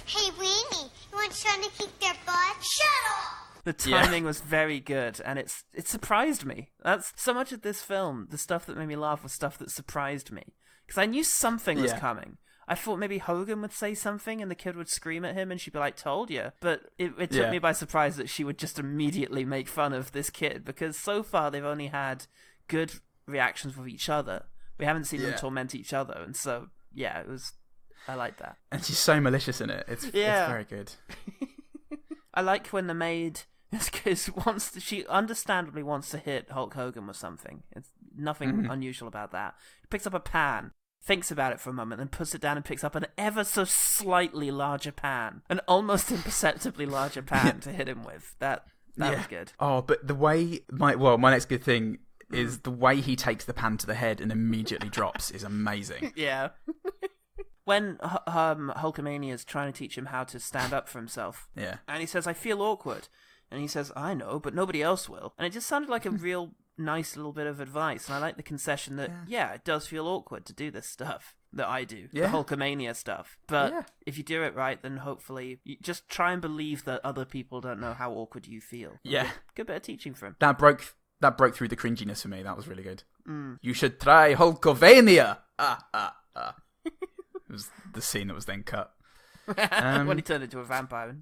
Hey, Weenie, you want Sean to kick their butt? Shut up! The timing was very good, and it surprised me. That's so much of this film. The stuff that made me laugh was stuff that surprised me, because I knew something was coming. I thought maybe Hogan would say something and the kid would scream at him and she'd be like, told you. But it took me by surprise that she would just immediately make fun of this kid, because so far they've only had good reactions with each other. We haven't seen them torment each other, and so, yeah, I like that. And she's so malicious in it. It's very good. I like when the maid she understandably wants to hit Hulk Hogan with something. It's nothing unusual about that. He picks up a pan, thinks about it for a moment, then puts it down and picks up an ever so slightly larger pan, an almost imperceptibly larger pan to hit him with. That was good. Oh, but the way my next good thing is the way he takes the pan to the head and immediately drops is amazing. Yeah. When Hulkamania is trying to teach him how to stand up for himself, and he says, I feel awkward. And he says, I know, but nobody else will. And it just sounded like a real nice little bit of advice. And I like the concession that, it does feel awkward to do this stuff that I do, the Hulkamania stuff. But if you do it right, then hopefully you just try and believe that other people don't know how awkward you feel. Yeah. Good bit of teaching for him. That broke through the cringiness for me. That was really good. You should try Hulkavania. It was the scene that was then cut. When he turned into a vampire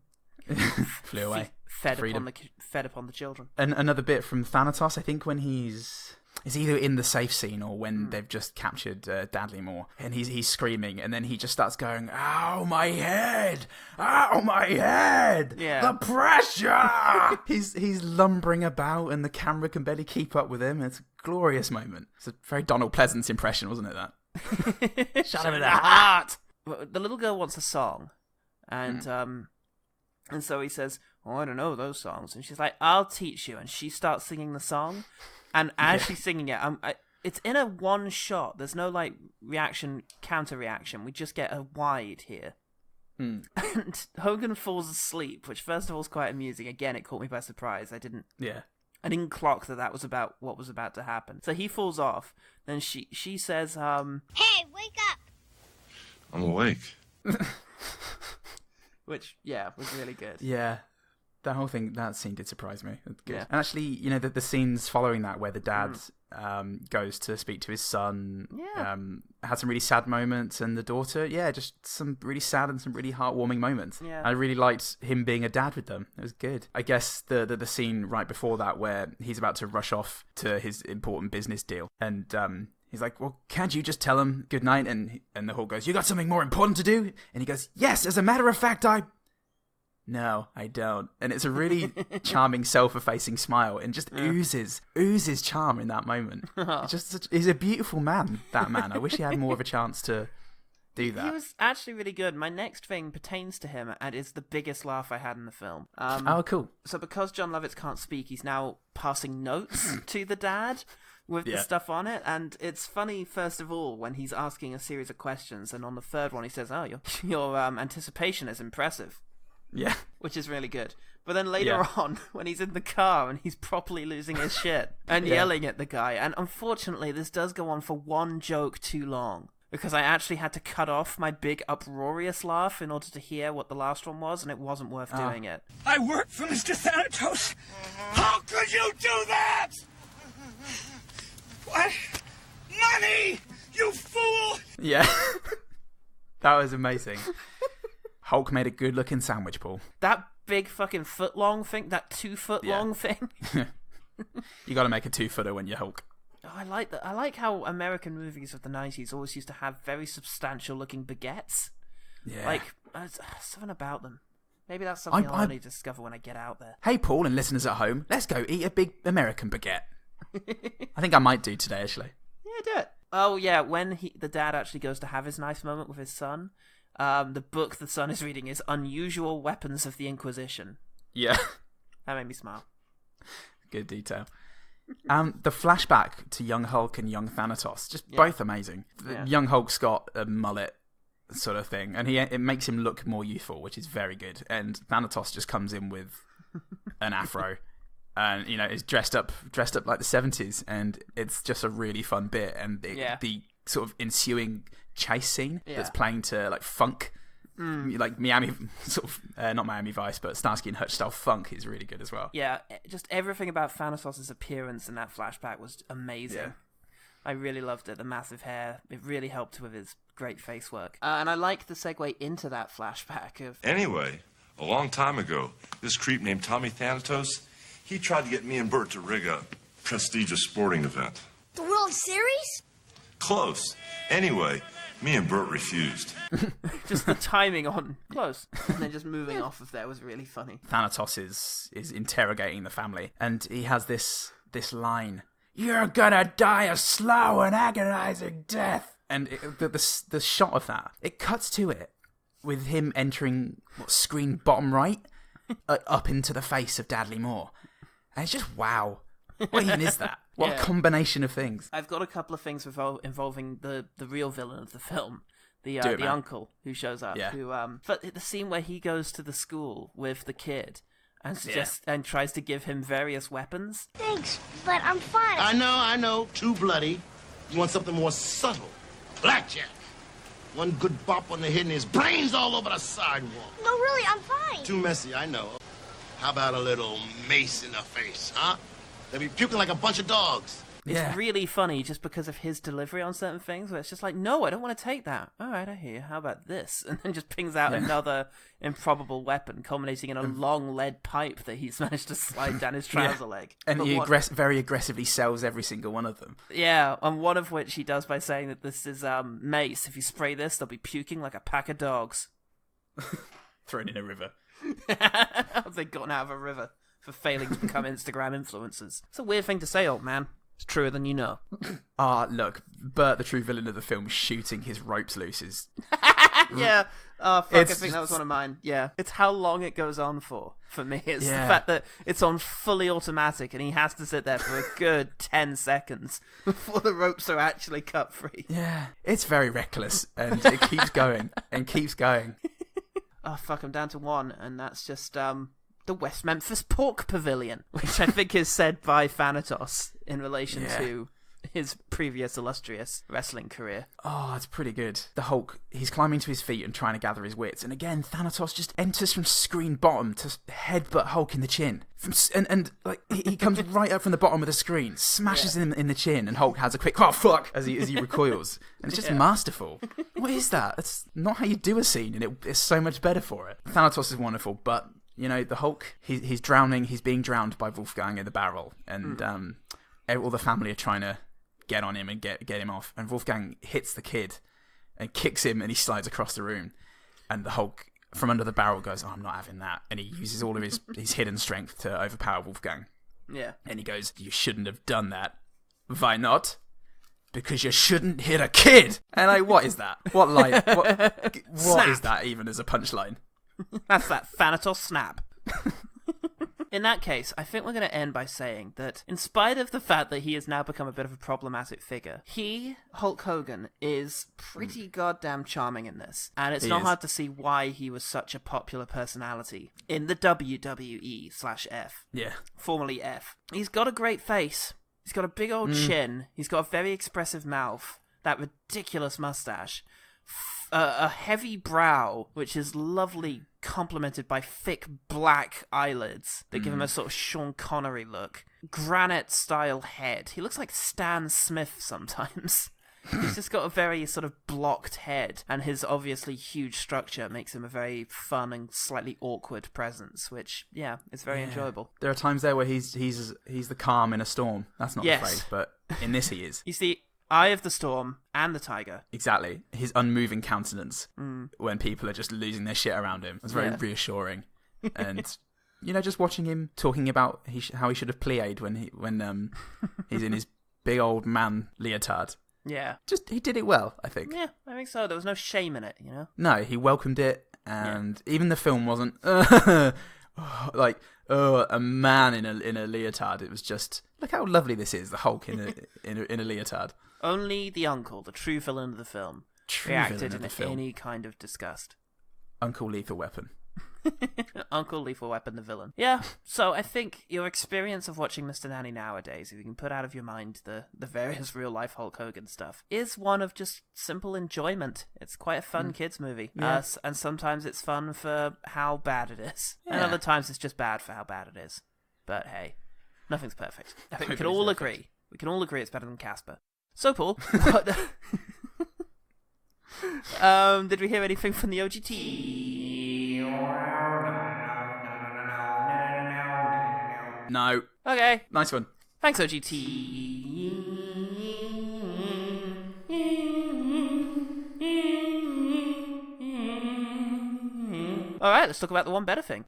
and flew away. Fed upon the children. And another bit from Thanatos, I think, when he's either in the safe scene or when they've just captured Dadley Moore, and he's screaming, and then he just starts going, "Ow, my head! Ow, my head! Yeah. The pressure!" he's lumbering about, and the camera can barely keep up with him. It's a glorious moment. It's a very Donald Pleasance impression, wasn't it? That shut him in the heart. The little girl wants a song, and so he says, "Oh, I don't know those songs," and she's like, "I'll teach you," and she starts singing the song. And as she's singing it, it's in a one shot. There's no like counter reaction. We just get a wide here. And Hogan falls asleep, which first of all is quite amusing. Again, it caught me by surprise. I didn't clock that was about what was about to happen. So he falls off. Then she says, "Hey, wake up!" I'm awake. Which was really good. Yeah. That scene did surprise me. Good. Yeah. And actually, the scenes following that where the dad goes to speak to his son had some really sad moments, and the daughter, just some really sad and some really heartwarming moments. Yeah. I really liked him being a dad with them. It was good. I guess the scene right before that where he's about to rush off to his important business deal, and he's like, "Well, can't you just tell him good night?" And the Hulk goes, "You got something more important to do?" And he goes, "Yes, as a matter of fact, No, I don't." And it's a really charming, self-effacing smile, and just oozes charm in that moment. He's a beautiful man, that man. I wish he had more of a chance to do that. He was actually really good. My next thing pertains to him, and is the biggest laugh I had in the film. Oh, cool. So because John Lovitz can't speak, he's now passing notes to the dad with the stuff on it, and it's funny, first of all, when he's asking a series of questions, and on the third one he says, "Oh, your anticipation is impressive." Yeah. Which is really good. But then later on, when he's in the car and he's properly losing his shit and yelling at the guy, and unfortunately this does go on for one joke too long, because I actually had to cut off my big uproarious laugh in order to hear what the last one was, and it wasn't worth doing it. I work for Mr. Thanatos. How could you do that? What? Money, you fool! Yeah. That was amazing. Hulk made a good-looking sandwich, Paul. That big fucking foot-long thing, that 2-foot-long thing. You got to make a 2-footer when you're Hulk. Oh, I like that. I like how American movies of the 90s always used to have very substantial-looking baguettes. Yeah. Like, something about them. Maybe that's something I'll only discover when I get out there. Hey, Paul and listeners at home, let's go eat a big American baguette. I think I might do today, actually. Yeah, do it. Oh, yeah, when the dad actually goes to have his nice moment with his son, the book the son is reading is Unusual Weapons of the Inquisition. Yeah. That made me smile. Good detail. The flashback to young Hulk and young Thanatos, just both amazing. Young Hulk's got a mullet sort of thing, and it makes him look more youthful, which is very good. And Thanatos just comes in with an afro, and is dressed up like the 70s, and it's just a really fun bit. And the sort of ensuing chase scene that's playing to like funk, like Miami, sort of not Miami Vice, but Starsky and Hutch style funk is really good as well. Yeah, just everything about Thanatos' appearance in that flashback was amazing. I really loved it. The massive hair. It really helped with his great face work. And I like the segue into that flashback of... Anyway, a long time ago, this creep named Tommy Thanatos, he tried to get me and Bert to rig a prestigious sporting event. The World Series? Close. Anyway, me and Bert refused. Just the timing on close. And then just moving off of there was really funny. Thanatos is interrogating the family, and he has this line, "You're gonna die a slow and agonizing death." And the shot of that, it cuts to it with him entering screen bottom right up into the face of Dadley Moore. And it's just wow. What even is that? What a combination of things. I've got a couple of things involving the real villain of the film, the uncle who shows up. Yeah. But the scene where he goes to the school with the kid and tries to give him various weapons. Thanks, but I'm fine. I know. Too bloody. You want something more subtle. Blackjack. One good bop on the head and his brains all over the sidewalk. No, really, I'm fine. Too messy, I know. How about a little mace in the face, huh? They'll be puking like a bunch of dogs. It's really funny just because of his delivery on certain things, where it's just like, no, I don't want to take that. All right, I hear you. How about this? And then just pings out another improbable weapon, culminating in a long lead pipe that he's managed to slide down his trouser leg. And he very aggressively sells every single one of them. Yeah, and one of which he does by saying that this is mace. If you spray this, they'll be puking like a pack of dogs. Thrown in a river. Have they gotten out of a river for failing to become Instagram influencers? It's a weird thing to say, old man. It's truer than you know. Look, Bert, the true villain of the film, shooting his ropes loose is... Yeah. Oh, fuck, I think that was one of mine. Yeah. It's how long it goes on for me. It's the fact that it's on fully automatic and he has to sit there for a good 10 seconds before the ropes are actually cut free. Yeah. It's very reckless and it keeps going and keeps going. Oh, fuck, I'm down to one, and that's just the West Memphis Pork Pavilion, which I think is said by Thanatos in relation to his previous illustrious wrestling career. Oh, it's pretty good. The Hulk, he's climbing to his feet and trying to gather his wits, and again, Thanatos just enters from screen bottom to headbutt Hulk in the chin. And he comes right up from the bottom of the screen, smashes him in the chin, and Hulk has a quick, oh, fuck, as he recoils. And it's just masterful. What is that? That's not how you do a scene, and it's so much better for it. Thanatos is wonderful, but... You know, the Hulk, he's drowning, he's being drowned by Wolfgang in the barrel, and all the family are trying to get on him and get him off, and Wolfgang hits the kid and kicks him, and he slides across the room, and the Hulk, from under the barrel, goes, oh, I'm not having that, and he uses all of his hidden strength to overpower Wolfgang. Yeah. And he goes, you shouldn't have done that. Why not? Because you shouldn't hit a kid! And what is that? What line? What is that even as a punchline? That's that Thanatos snap. In that case, I think we're going to end by saying that in spite of the fact that he has now become a bit of a problematic figure, Hulk Hogan, is pretty goddamn charming in this. And it's not hard to see why he was such a popular personality in the WWE/F. Yeah. Formerly F. He's got a great face. He's got a big old chin. He's got a very expressive mouth. That ridiculous mustache. A heavy brow, which is lovely, complemented by thick black eyelids that give him a sort of Sean Connery look. Granite-style head. He looks like Stan Smith sometimes. He's just got a very sort of blocked head, and his obviously huge structure makes him a very fun and slightly awkward presence, which, is very enjoyable. There are times there where he's the calm in a storm. That's not the phrase, but in this he is. He's the eye of the storm and the tiger. Exactly. His unmoving countenance when people are just losing their shit around him. It's very reassuring. And, just watching him talking about how he should have plied when he's in his big old man leotard. Yeah. He did it well, I think. Yeah, I think so. There was no shame in it, No, he welcomed it, and even the film wasn't a man in a leotard. It was just, look how lovely this is, the Hulk in a leotard. Only the uncle, the true villain of the film, reacted in any kind of disgust. Uncle Lethal Weapon. Uncle Lethal Weapon, the villain. Yeah, so I think your experience of watching Mr. Nanny nowadays, if you can put out of your mind the various real-life Hulk Hogan stuff, is one of just simple enjoyment. It's quite a fun kids movie. Yeah. And sometimes it's fun for how bad it is. Yeah. And other times it's just bad for how bad it is. But hey, nothing's perfect. I think we can all agree. We can all agree it's better than Casper. So, Paul, what... did we hear anything from the OGT? No. Okay. Nice one. Thanks, OGT. Alright, let's talk about the one better thing.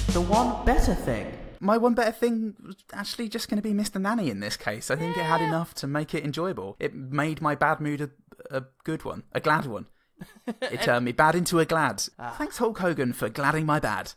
The one better thing. My one better thing was actually just going to be Mr. Nanny in this case. I think it had enough to make it enjoyable. It made my bad mood a good one, a glad one. It turned me bad into a glad. Thanks, Hulk Hogan, for gladding my bad.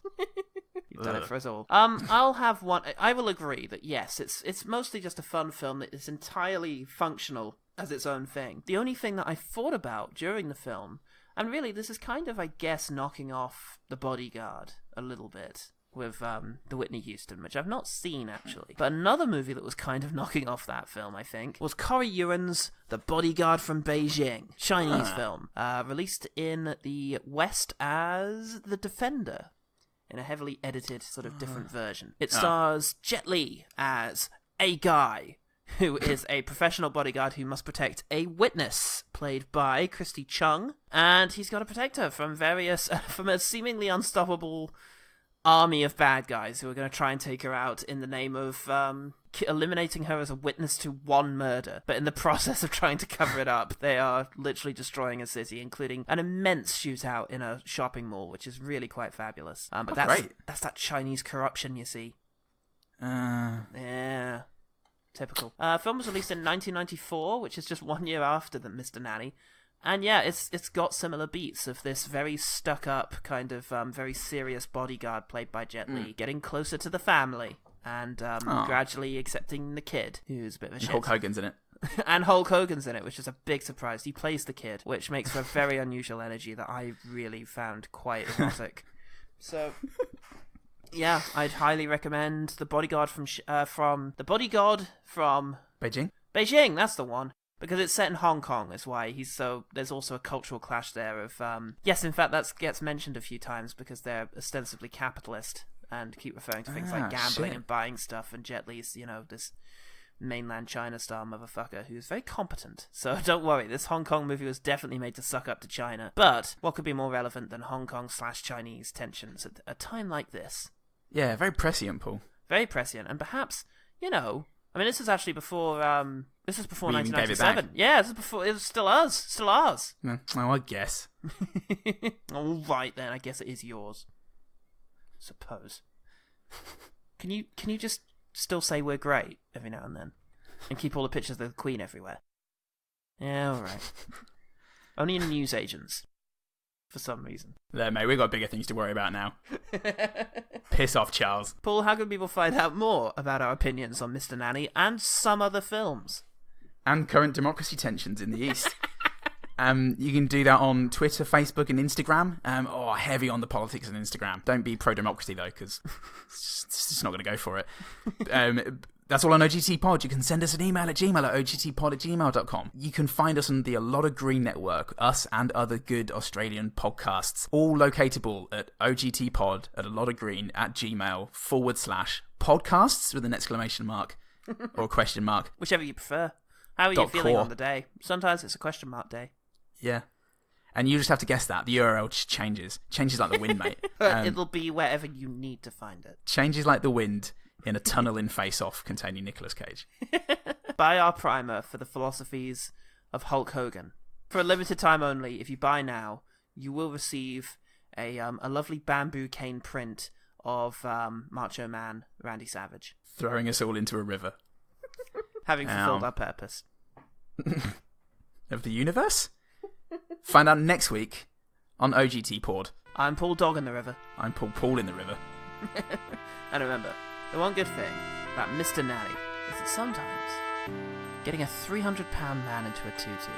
You've done it for us all. I'll have one. I will agree that yes, it's mostly just a fun film that is entirely functional as its own thing. The only thing that I thought about during the film, and really this is kind of, I guess, knocking off The Bodyguard a little bit with the Whitney Houston, which I've not seen actually. But another movie that was kind of knocking off that film, I think, was Corey Ewan's The Bodyguard from Beijing, Chinese film, released in the West as The Defender, in a heavily edited sort of different version. It stars Jet Li as a guy who is a professional bodyguard who must protect a witness, played by Christy Chung, and he's got to protect her from a seemingly unstoppable army of bad guys who are going to try and take her out in the name of eliminating her as a witness to one murder. But in the process of trying to cover it up, they are literally destroying a city, including an immense shootout in a shopping mall, which is really quite fabulous. But that's that Chinese corruption, you see. Yeah. Typical. Film was released in 1994, which is just 1 year after the Mr. Nanny. And yeah, it's got similar beats of this very stuck-up, kind of very serious bodyguard played by Jet Li, getting closer to the family and gradually accepting the kid, who's a bit of a shit. Hulk Hogan's in it. And Hulk Hogan's in it, which is a big surprise. He plays the kid, which makes for a very unusual energy that I really found quite erotic. So, yeah, I'd highly recommend The Bodyguard from The Bodyguard from Beijing. Beijing, that's the one. Because it's set in Hong Kong, is why there's also a cultural clash there of, yes, in fact, that gets mentioned a few times because they're ostensibly capitalist and keep referring to things like gambling and buying stuff, and Jet Li's, this mainland China style motherfucker who's very competent. So don't worry, this Hong Kong movie was definitely made to suck up to China. But what could be more relevant than Hong Kong/Chinese tensions at a time like this? Yeah, very prescient, Paul. Very prescient, and perhaps, this is actually before, this is before We even gave it 1997. back. Yeah, this is before, it was still ours. Oh, I guess. All right then, I guess it is yours. Suppose. Can you just still say we're great every now and then? And keep all the pictures of the Queen everywhere? Yeah, alright. Only in newsagents. For some reason. There, mate, we've got bigger things to worry about now. Piss off, Charles. Paul, how can people find out more about our opinions on Mr. Nanny and some other films? And current democracy tensions in the East. You can do that on Twitter, Facebook, and Instagram. Heavy on the politics on Instagram. Don't be pro-democracy, though, because it's just not going to go for it. That's all on ogtpod. You can send us an email at ogtpod@gmail.com. You can find us on the A Lot of Green network, us and other good Australian podcasts, all locatable at ogtpod at alotofgreen@gmail.com/podcasts with an exclamation mark or a question mark. Whichever you prefer. How are you feeling on the day? Sometimes it's a question mark day. Yeah. And you just have to guess that. The URL just changes. Changes like the wind, mate. It'll be wherever you need to find it. Changes like the wind in a tunnel in Face Off containing Nicolas Cage. Buy our primer for the philosophies of Hulk Hogan. For a limited time only, if you buy now, you will receive a lovely bamboo cane print of Macho Man Randy Savage. Throwing us all into a river. Having fulfilled our purpose. Of the universe? Find out next week on OGT Pod. I'm Paul Dog in the River. I'm Paul in the River. And remember, the one good thing about Mr. Nanny is that sometimes getting a 300-pound man into a tutu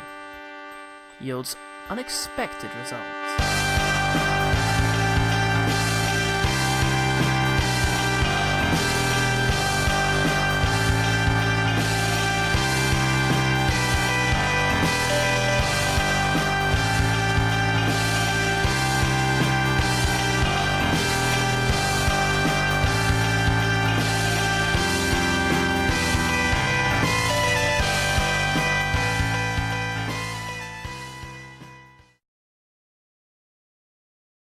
yields unexpected results.